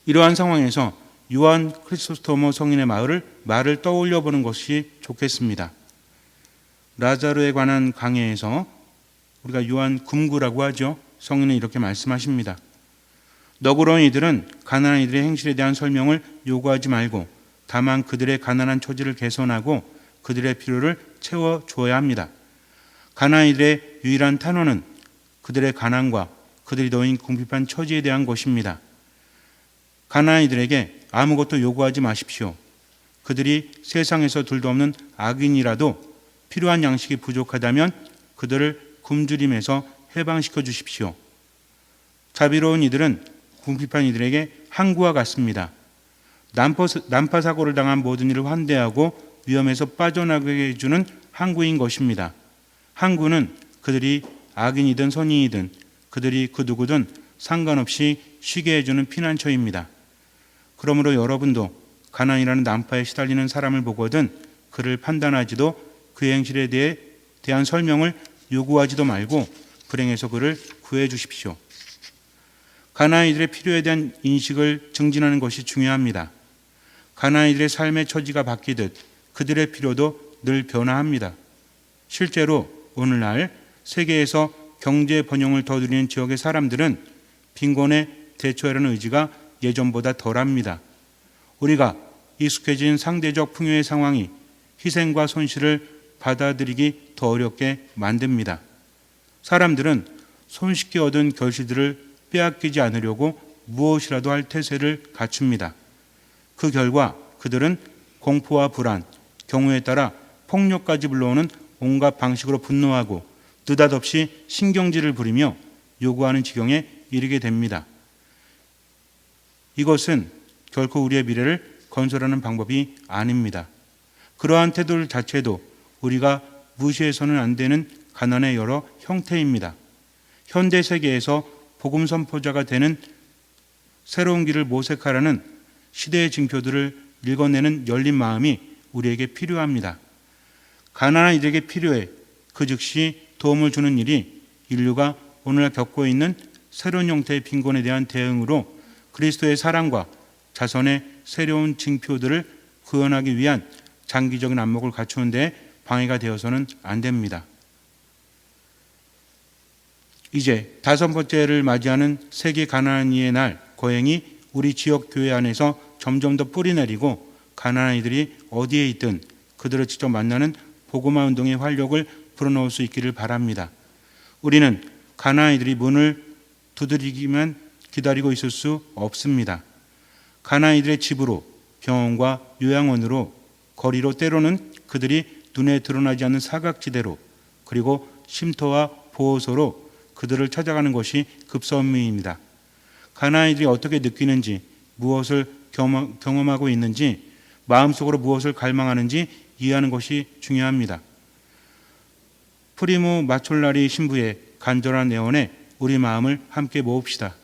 [SPEAKER 2] 이러한 상황에서 요한 크리소스토모 성인의 말을 떠올려 보는 것이 좋겠습니다. 라자로에 관한 강해에서 우리가 요한 금구라고 하죠. 성인은 이렇게 말씀하십니다. 너그러운 이들은 가난한 이들의 행실에 대한 설명을 요구하지 말고 다만 그들의 가난한 처지를 개선하고 그들의 필요를 채워줘야 합니다. 가난한 이들의 유일한 탄원은 그들의 가난과 그들이 놓인 궁핍한 처지에 대한 것입니다. 가난한 이들에게 아무것도 요구하지 마십시오. 그들이 세상에서 둘도 없는 악인이라도 필요한 양식이 부족하다면 그들을 굶주림에서 해방시켜 주십시오. 자비로운 이들은 궁핍한 이들에게 항구와 같습니다. 난파 사고를 당한 모든 이를 환대하고 위험에서 빠져나가게 해주는 항구인 것입니다. 항구는 그들이 악인이든 선인이든 그들이 그 누구든 상관없이 쉬게 해주는 피난처입니다. 그러므로 여러분도 가난이라는 난파에 시달리는 사람을 보거든 그를 판단하지도 그의 행실에 대한 설명을 요구하지도 말고 불행해서 그를 구해 주십시오. 가난한 이들의 필요에 대한 인식을 증진하는 것이 중요합니다. 가난한 이들의 삶의 처지가 바뀌듯 그들의 필요도 늘 변화합니다. 실제로 오늘날 세계에서 경제 번영을 더 누리는 지역의 사람들은 빈곤에 대처하려는 의지가 예전보다 덜합니다. 우리가 익숙해진 상대적 풍요의 상황이 희생과 손실을 받아들이기 더 어렵게 만듭니다. 사람들은 손쉽게 얻은 결실들을 빼앗기지 않으려고 무엇이라도 할 태세를 갖춥니다. 그 결과 그들은 공포와 불안, 경우에 따라 폭력까지 불러오는 온갖 방식으로 분노하고 느닷없이 신경질을 부리며 요구하는 지경에 이르게 됩니다. 이것은 결코 우리의 미래를 건설하는 방법이 아닙니다. 그러한 태도 자체도 우리가 무시해서는 안 되는 가난의 여러 형태입니다. 현대 세계에서 복음 선포자가 되는 새로운 길을 모색하라는 시대의 징표들을 읽어내는 열린 마음이 우리에게 필요합니다. 가난한 이들에게 필요해 그 즉시 도움을 주는 일이 인류가 오늘날 겪고 있는 새로운 형태의 빈곤에 대한 대응으로 그리스도의 사랑과 자선의 새로운 징표들을 구현하기 위한 장기적인 안목을 갖추는 데 방해가 되어서는 안 됩니다. 이제 5번째를 맞이하는 세계 가난한 이의 날 거행이 우리 지역 교회 안에서 점점 더 뿌리내리고 가난한 이들이 어디에 있든 그들을 직접 만나는 복음화 운동의 활력을 불어넣을 수 있기를 바랍니다. 우리는 가난한 이들이 문을 두드리기만 기다리고 있을 수 없습니다. 가난이들의 집으로, 병원과 요양원으로, 거리로, 때로는 그들이 눈에 드러나지 않는 사각지대로, 그리고 쉼터와 보호소로 그들을 찾아가는 것이 급선무입니다. 가난이들이 어떻게 느끼는지, 무엇을 경험하고 있는지, 마음속으로 무엇을 갈망하는지 이해하는 것이 중요합니다. 프리모 마촐라리 신부의 간절한 애원에 우리 마음을 함께 모읍시다.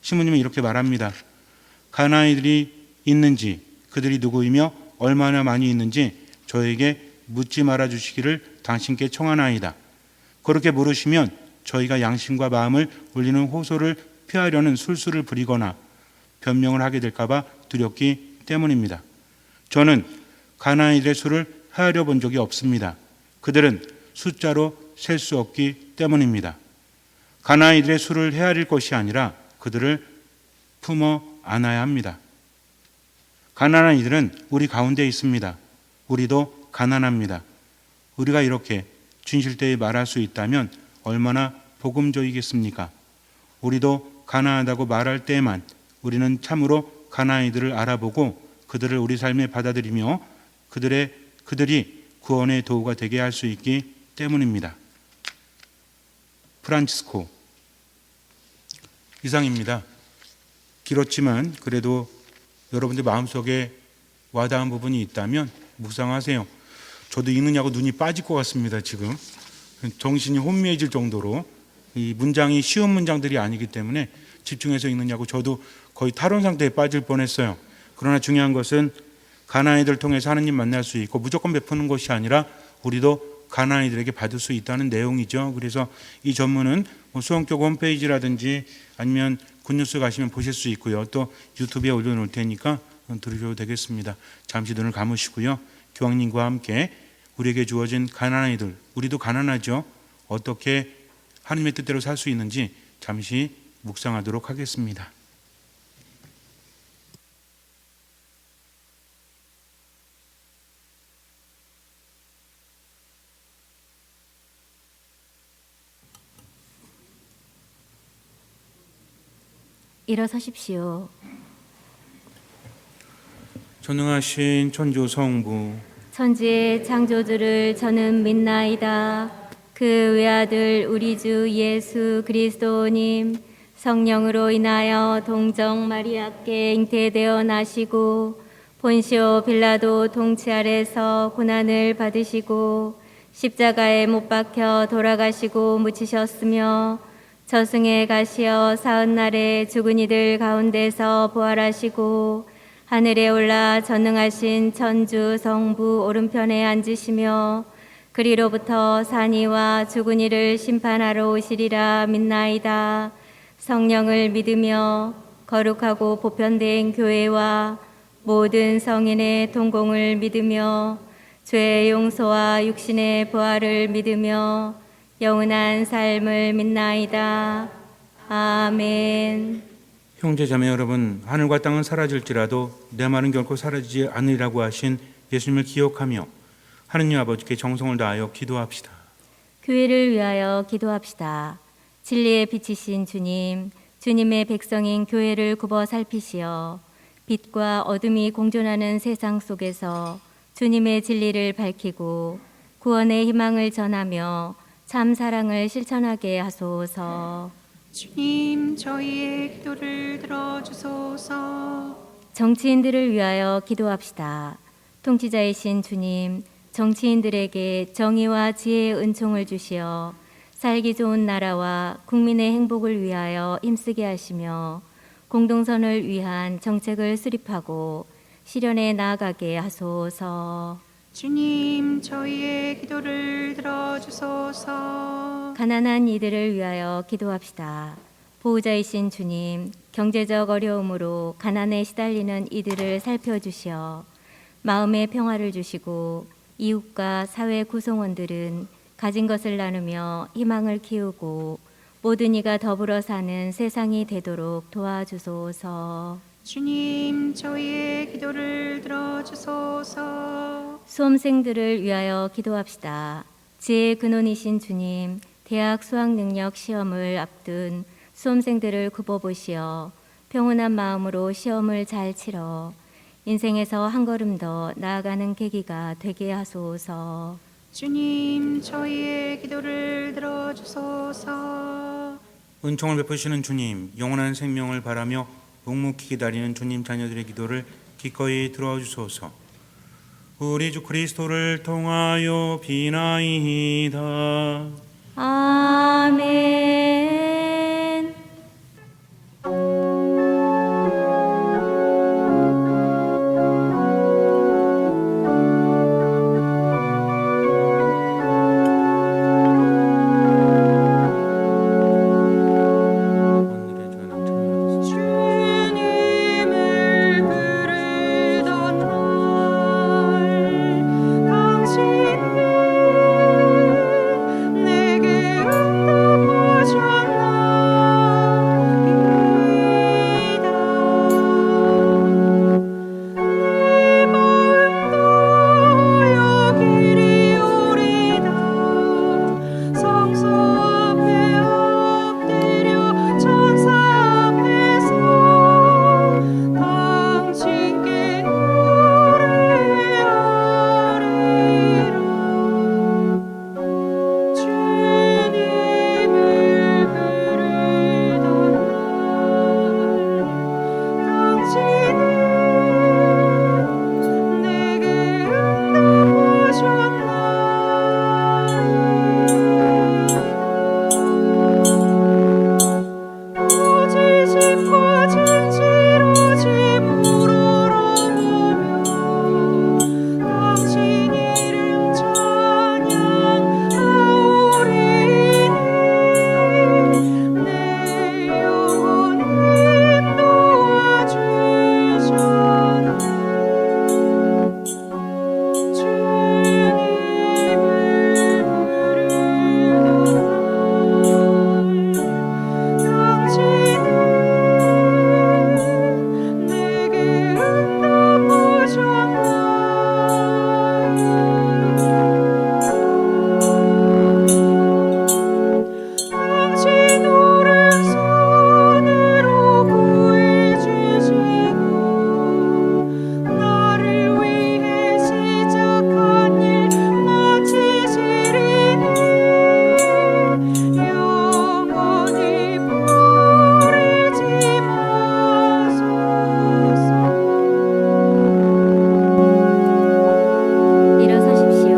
[SPEAKER 2] 신부님은 이렇게 말합니다. 가난이들이 있는지, 그들이 누구이며 얼마나 많이 있는지 저에게 묻지 말아 주시기를 당신께 청하나이다. 그렇게 물으시면 저희가 양심과 마음을 울리는 호소를 피하려는 술수를 부리거나 변명을 하게 될까 봐 두렵기 때문입니다. 저는 가난이들의 수를 헤아려 본 적이 없습니다. 그들은 숫자로 셀 수 없기 때문입니다. 가난이들의 수를 헤아릴 것이 아니라 그들을 품어 안아야 합니다. 가난한 이들은 우리 가운데 있습니다. 우리도 가난합니다. 우리가 이렇게 진실되이 말할 수 있다면 얼마나 복음적이겠습니까? 우리도 가난하다고 말할 때에만 우리는 참으로 가난한 이들을 알아보고 그들을 우리 삶에 받아들이며 그들이 구원의 도구가 되게 할 수 있기 때문입니다. 프란치스코 이상입니다. 길었지만 그래도 여러분들 마음속에 와닿은 부분이 있다면 묵상하세요. 저도 읽느냐고 눈이 빠질 것 같습니다. 지금 정신이 혼미해질 정도로 이 문장이 쉬운 문장들이 아니기 때문에 집중해서 읽느냐고 저도 거의 탈원 상태에 빠질 뻔했어요. 그러나 중요한 것은 가난이들을 통해서 하나님 만날 수 있고 무조건 베푸는 것이 아니라 우리도 가난이들에게 받을 수 있다는 내용이죠. 그래서 이 전문은 수원교구 홈페이지라든지 아니면 굿뉴스 가시면 보실 수 있고요. 또 유튜브에 올려놓을 테니까 들으셔도 되겠습니다. 잠시 눈을 감으시고요. 교황님과 함께 우리에게 주어진 가난한 이들, 우리도 가난하죠. 어떻게 하나님의 뜻대로 살 수 있는지 잠시 묵상하도록 하겠습니다.
[SPEAKER 1] 일어서십시오.
[SPEAKER 2] 전능하신 천주 성부,
[SPEAKER 1] 천지의 창조주를 저는 믿나이다. 그 외아들 우리 주 예수 그리스도님 성령으로 인하여 동정 마리아께 잉태되어 나시고 본시오 빌라도 통치 아래서 고난을 받으시고 십자가에 못 박혀 돌아가시고 묻히셨으며 저승에 가시어 사흘날에 죽은 이들 가운데서 부활하시고 하늘에 올라 전능하신 천주 성부 오른편에 앉으시며 그리로부터 산이와 죽은 이를 심판하러 오시리라 믿나이다. 성령을 믿으며 거룩하고 보편된 교회와 모든 성인의 동공을 믿으며 죄의 용서와 육신의 부활을 믿으며 영원한 삶을 믿나이다. 아멘.
[SPEAKER 2] 형제자매 여러분, 하늘과 땅은 사라질지라도 내 말은 결코 사라지지 않으리라고 하신 예수님을 기억하며 하느님 아버지께 정성을 다하여 기도합시다.
[SPEAKER 1] 교회를 위하여 기도합시다. 진리의 빛이신 주님, 주님의 백성인 교회를 굽어 살피시어 빛과 어둠이 공존하는 세상 속에서 주님의 진리를 밝히고 구원의 희망을 전하며 참 사랑을 실천하게 하소서.
[SPEAKER 3] 주님 저희의 기도를 들어주소서.
[SPEAKER 1] 정치인들을 위하여 기도합시다. 통치자이신 주님, 정치인들에게 정의와 지혜의 은총을 주시어 살기 좋은 나라와 국민의 행복을 위하여 힘쓰게 하시며 공동선을 위한 정책을 수립하고 실현에 나아가게 하소서.
[SPEAKER 3] 주님 저희의 기도를 들어주소서.
[SPEAKER 1] 가난한 이들을 위하여 기도합시다. 보호자이신 주님, 경제적 어려움으로 가난에 시달리는 이들을 살펴주시어 마음의 평화를 주시고 이웃과 사회 구성원들은 가진 것을 나누며 희망을 키우고 모든 이가 더불어 사는 세상이 되도록 도와주소서.
[SPEAKER 3] 주님 저희의 기도를 들어주소서.
[SPEAKER 1] 수험생들을 위하여 기도합시다. 지혜의 근원이신 주님, 대학 수학 능력 시험을 앞둔 수험생들을 굽어보시어 평온한 마음으로 시험을 잘 치러 인생에서 한 걸음 더 나아가는 계기가 되게 하소서.
[SPEAKER 3] 주님 저희의 기도를 들어주소서.
[SPEAKER 2] 은총을 베푸시는 주님, 영원한 생명을 바라며 묵묵히 기다리는 주님 자녀들의 기도를 기꺼이 들어주소서. 우리 주 그리스도를 통하여 비나이다.
[SPEAKER 1] 아멘.
[SPEAKER 2] 오늘의 저는 특별히
[SPEAKER 3] 주님을 부르던 날 당신은 내게 응답하셨나이다. 내 마음도 여기리오리다. 성소 앞에 엎드려 천사 앞에서 당신께 노래하리라. 주님을 부르던 날 당신은 내게 응답하셨나이다. 오지심과 진실 오짐을 우러러보며 당신 이름 찬양하오리니 내 영혼을 도와주셨네. 주님을 부르던 날 당신은 내게 응답하셨나이다. 당신 오른손으로 구해주시고 나를 위해 시작한 일 마치시리니 영원히 버리지 마소서.
[SPEAKER 1] 일어서십시오.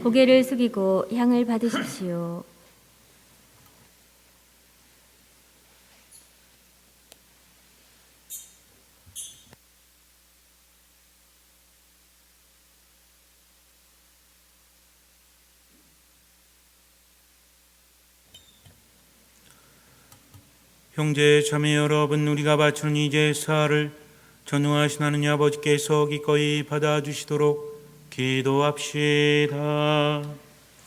[SPEAKER 1] 고개를 숙이고 향을 받으십시오.
[SPEAKER 2] 형제 자매 여러분, 우리가 바치는 이 제사를 전능하신 하느님 아버지께서 기꺼이 받아주시도록 기도합시다.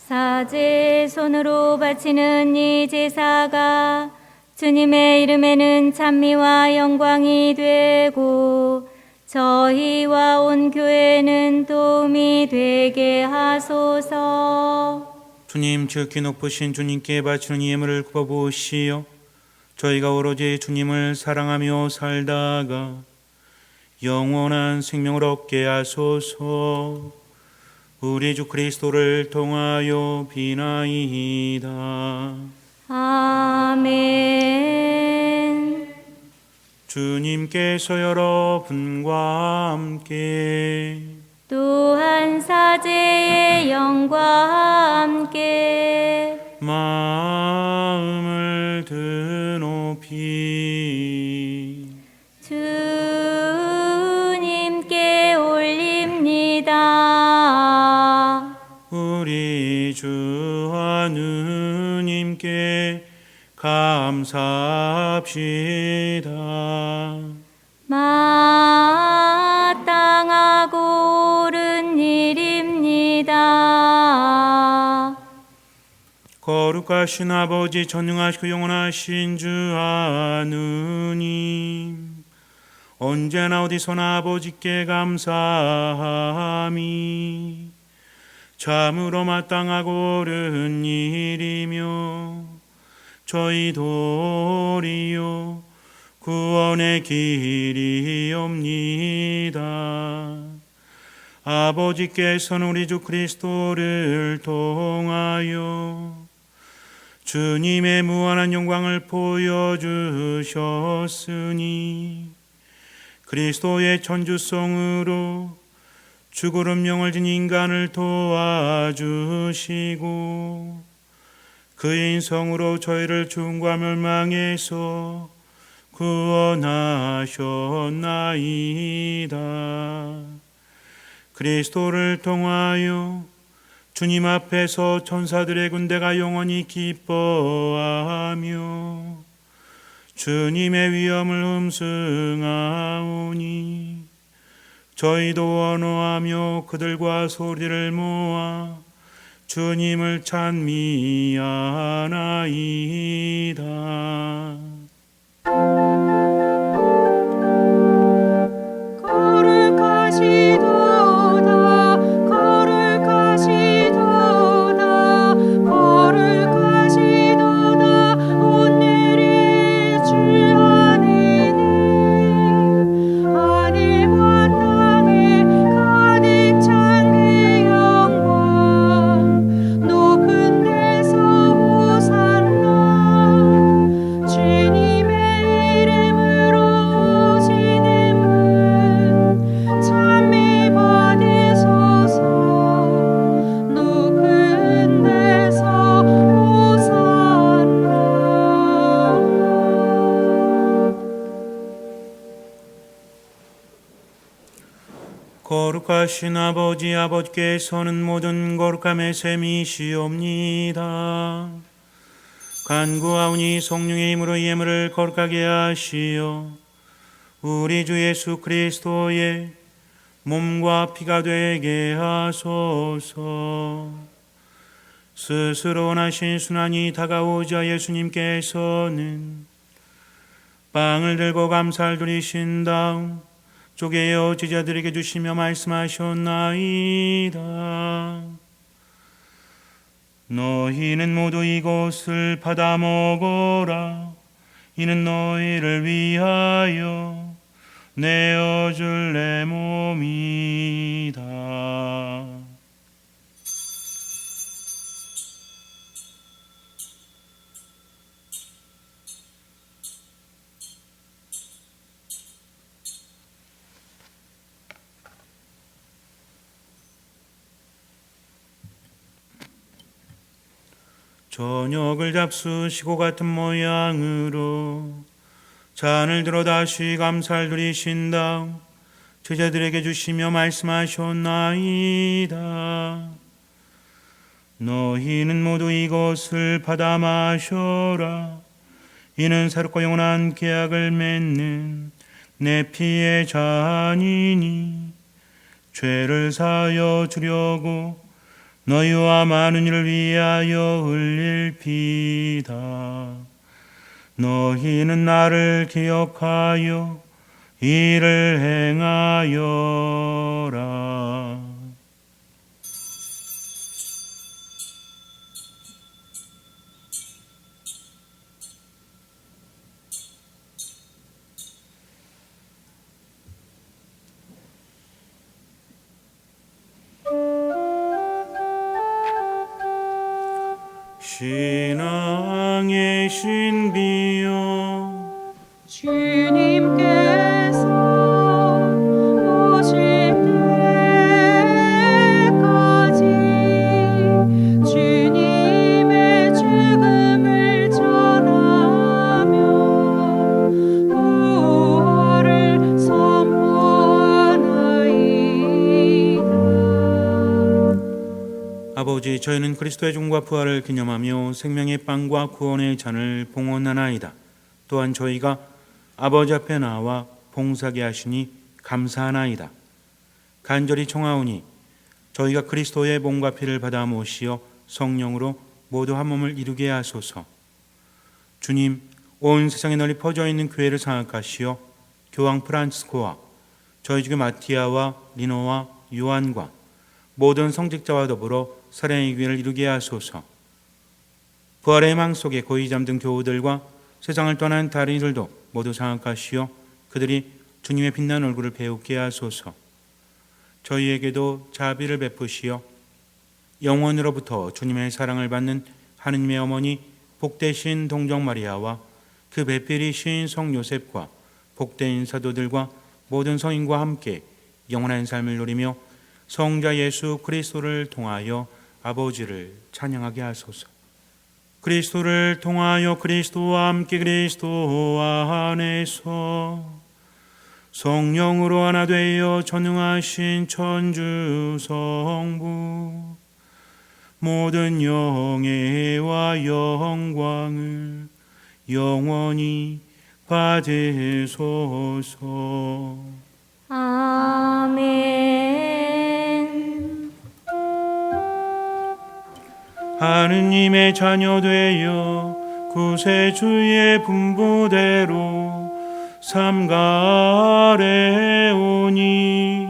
[SPEAKER 1] 사제 손으로 바치는 이 제사가 주님의 이름에는 찬미와 영광이 되고 저희와 온 교회는 도움이 되게 하소서.
[SPEAKER 2] 주님, 지극히 높으신 주님께 바치는 이 예물을 굽어보시어 저희가 오로지 주님을 사랑하며 살다가 영원한 생명을 얻게 하소서. 우리 주 그리스도를 통하여 비나이다.
[SPEAKER 1] 아멘.
[SPEAKER 2] 주님께서 여러분과 함께
[SPEAKER 1] 또한 사제의 영과 함께
[SPEAKER 2] 마음을 드높이
[SPEAKER 1] 주님께 올립니다.
[SPEAKER 2] 우리 주 하느님께 감사합시다.
[SPEAKER 1] 마땅하고 옳은 일입니다.
[SPEAKER 2] 거룩하신 아버지, 전능하시고 영원하신 주 하느님, 언제나 어디서나 아버지께 감사함이 참으로 마땅하고 옳은 일이며 저희 도리요 구원의 길이옵니다. 아버지께서는 우리 주 그리스도를 통하여 주님의 무한한 영광을 보여주셨으니 그리스도의 천주성으로 죽으름 영을 진 인간을 도와주시고 그의 인성으로 저희를 죽음과 멸망에서 구원하셨나이다. 그리스도를 통하여 주님 앞에서 천사들의 군대가 영원히 기뻐하며 주님의 위엄을 음승하오니 저희도 원호하며 그들과 소리를 모아 주님을 찬미하나이다.
[SPEAKER 3] 거룩하시도다 거룩하시도다 거룩하시도다 오늘의 주 안에는 하늘과 땅에 가득 찬 그 영광 높은 데서 호산나 주님의 이름으로 오시는 분 찬미 받으소서. 높은 데서 호산나.
[SPEAKER 2] 거룩하신 아버지께서는 모든 거룩함의 셈이시옵니다. 간구하오니 성령의 힘으로 이 예물을 거룩하게 하시어 우리 주 예수 그리스도의 몸과 피가 되게 하소서. 스스로 원하신 순환이 다가오자 예수님께서는 빵을 들고 감사를 드리신 다음 쪼개어 제자들에게 주시며 말씀하셨나이다. 너희는 모두 이것을 받아 먹어라. 이는 너희를 위하여 내어줄 내 몸이다. 저녁을 잡수시고 같은 모양으로 잔을 들어 다시 감사를 드리신 다음 제자들에게 주시며 말씀하셨나이다. 너희는 모두 이것을 받아 마셔라. 이는 새롭고 영원한 계약을 맺는 내 피의 잔이니 죄를 사하여 주려고 너희와 많은 이를 위하여 흘릴 피다. 너희는 나를 기억하여 이를 행하여라. 신앙의 신비여
[SPEAKER 3] 주님께서 오실 때까지 주님의 죽음을 전하며 부활을 선포하나이다.
[SPEAKER 2] 아버지, 저희는 그리스도의 죽음과 부활을 기념하며 생명의 빵과 구원의 잔을 봉헌하나이다. 또한 저희가 아버지 앞에 나와 봉사하게 하시니 감사하나이다. 간절히 청하오니 저희가 그리스도의 몸과 피를 받아 모시어 성령으로 모두 한 몸을 이루게 하소서. 주님, 온 세상에 널리 퍼져 있는 교회를 장악하시어 교황 프란치스코와 저희 주교 마티아와 리노와 요한과 모든 성직자와 더불어 사랑의 교회를 이루게 하소서. 부활의 희망 속에 고이 잠든 교우들과 세상을 떠난 다른 이들도 모두 장악하시어 그들이 주님의 빛난 얼굴을 배우게 하소서. 저희에게도 자비를 베푸시어 영원으로부터 주님의 사랑을 받는 하느님의 어머니 복되신 동정 마리아와 그 배필이신 성 요셉과 복된 사도들과 모든 성인과 함께 영원한 삶을 누리며 성자 예수 그리스도를 통하여 아버지를 찬양하게 하소서. 그리스도를 통하여 그리스도와 함께 그리스도 안에서 성령으로 하나 되어 전능하신 천주 성부 모든 영예와 영광을 영원히 받으소서.
[SPEAKER 1] 아멘.
[SPEAKER 2] 하느님의 자녀 되어 구세주의 분부대로 삼가래 오니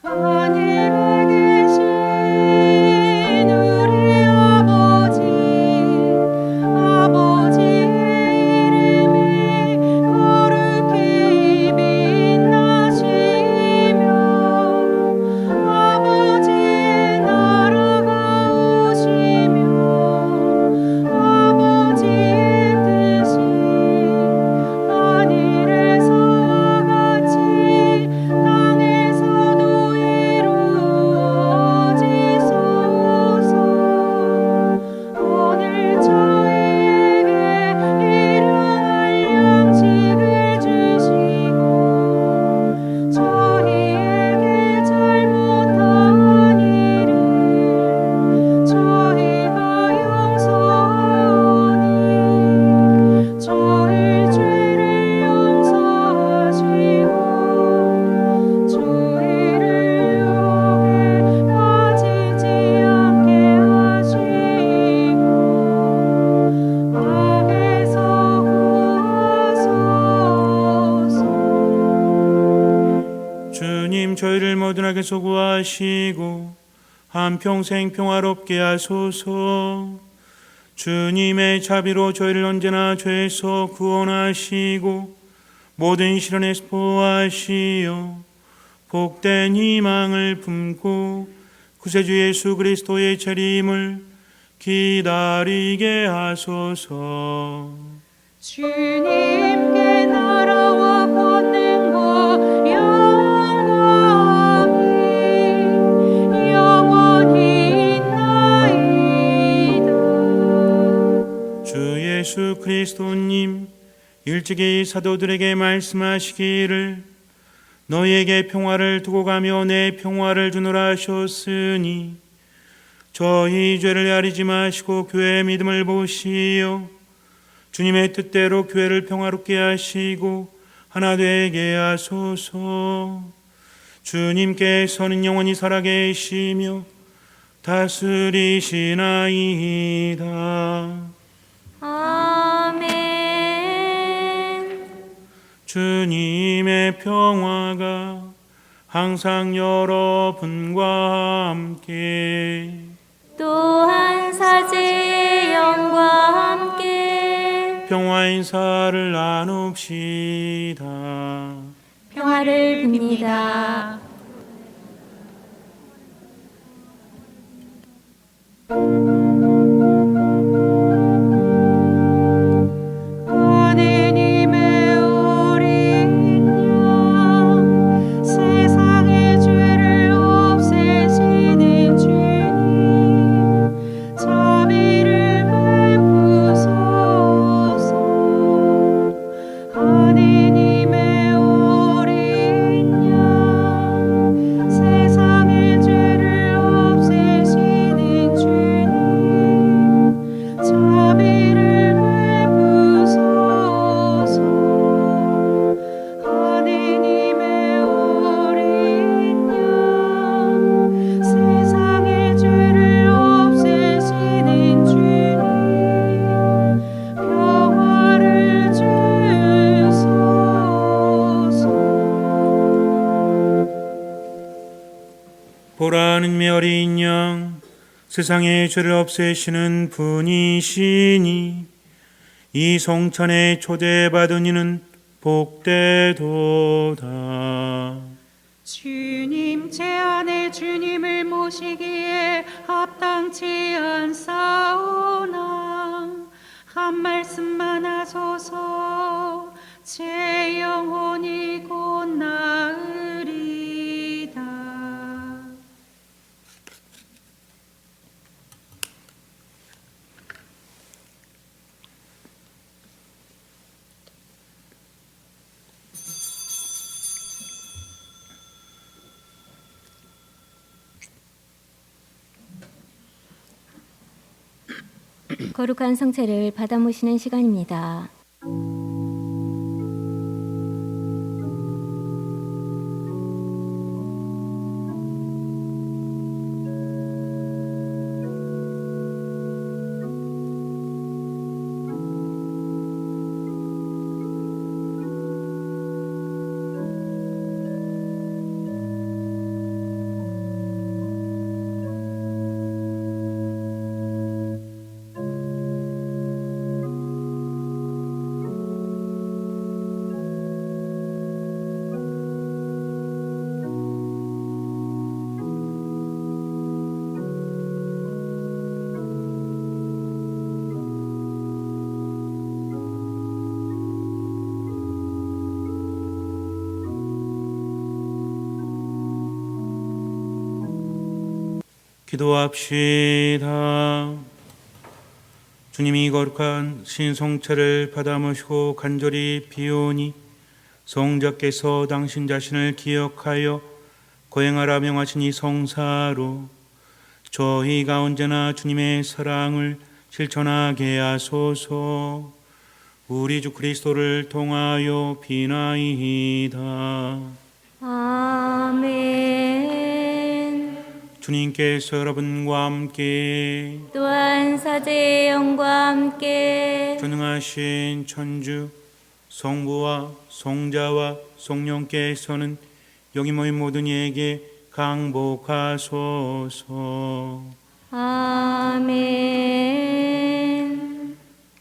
[SPEAKER 3] 하늘에 계신 우리 아버지의 이름이 거룩히 빛나시며 아버지의 나라가 오시며 아버지의 뜻이 하늘에서와 같이 땅에서도 이루어지소서. 오늘 저희에게 일용할 양식을 주시고 저희에게 잘못한 일을 저희가 용서하오니 저희 죄를 용서하시고 저희를 유혹에 빠지지 않게 하시고 악에서 구하소서.
[SPEAKER 2] 주님 저희를 모든 악에서 구하시고 한평생 평화롭게 하소서. 주님의 자비로 저희를 언제나 죄에서 구원하시고 모든 시련에서 보호하시어 복된 희망을 품고 구세주 예수 그리스도의 재림을 기다리게 하소서.
[SPEAKER 3] 주님께 나라와 권능과 영광이 영원히 있나이다.
[SPEAKER 2] 주 예수 그리스도님 일찍이 사도들에게 말씀하시기를 너희에게 평화를 두고 가며 내 평화를 주노라 하셨으니 저희 죄를 가리지 마시고 교회의 믿음을 보시어 주님의 뜻대로 교회를 평화롭게 하시고 하나 되게 하소서. 주님께서는 영원히 살아계시며 다스리시나이다.
[SPEAKER 1] 아멘.
[SPEAKER 2] 주님의 평화가 항상 여러분과 함께
[SPEAKER 1] 또한 사제의 영과 함께
[SPEAKER 2] 평화 인사를 나눕시다.
[SPEAKER 1] 평화를 빕니다.
[SPEAKER 3] 하느님의 어린 양 세상의 죄를 없애시는 주님 자비를 베푸소서. 하느님의 어린 양 세상의 죄를 없애시는 주님 자비를 베푸소서. 하느님의 어린 양 세상의 죄를 없애시는 주님 평화를 주소서.
[SPEAKER 2] 보라 하느님의 어린 양 세상의 죄를 없애시는 분이시니 이 성찬에 초대받은 이는 복되도다.
[SPEAKER 3] 주님, 제 안에 주님을 모시기에 합당치 않사오나 한 말씀만 하소서. 제 영혼이 곧 나으리다.
[SPEAKER 1] 거룩한 성체를 받아 모시는 시간입니다.
[SPEAKER 2] 기도합시다. 주님이 거룩한 신성체를 받아 모시고 간절히 비오니 성자께서 당신 자신을 기억하여 거행하라 명하신 이 성사로 저희가 언제나 주님의 사랑을 실천하게 하소서. 우리 주 그리스도를 통하여 비나이다.
[SPEAKER 1] 아멘.
[SPEAKER 2] 주님께서 여러분과 함께
[SPEAKER 1] 또한 사제의 영과 함께
[SPEAKER 2] 전능하신 천주 성부와 성자와 성령께서는 여기 모인 모든 이에게 강복하소서.
[SPEAKER 1] 아멘.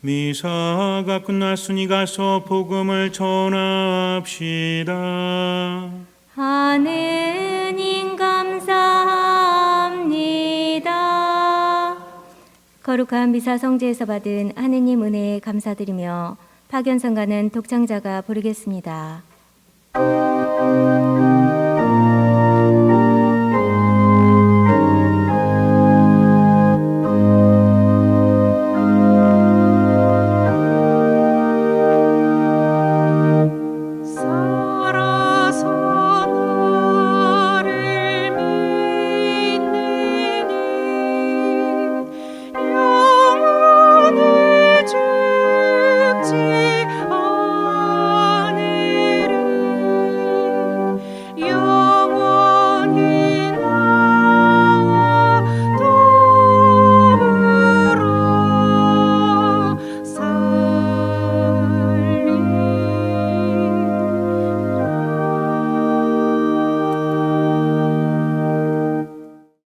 [SPEAKER 2] 미사가 끝났으니 가서 복음을 전합시다.
[SPEAKER 1] 하느님 감사합니다. 거룩한 미사 성제에서 받은 하느님 은혜에 감사드리며 파견성가는 독창자가 부르겠습니다.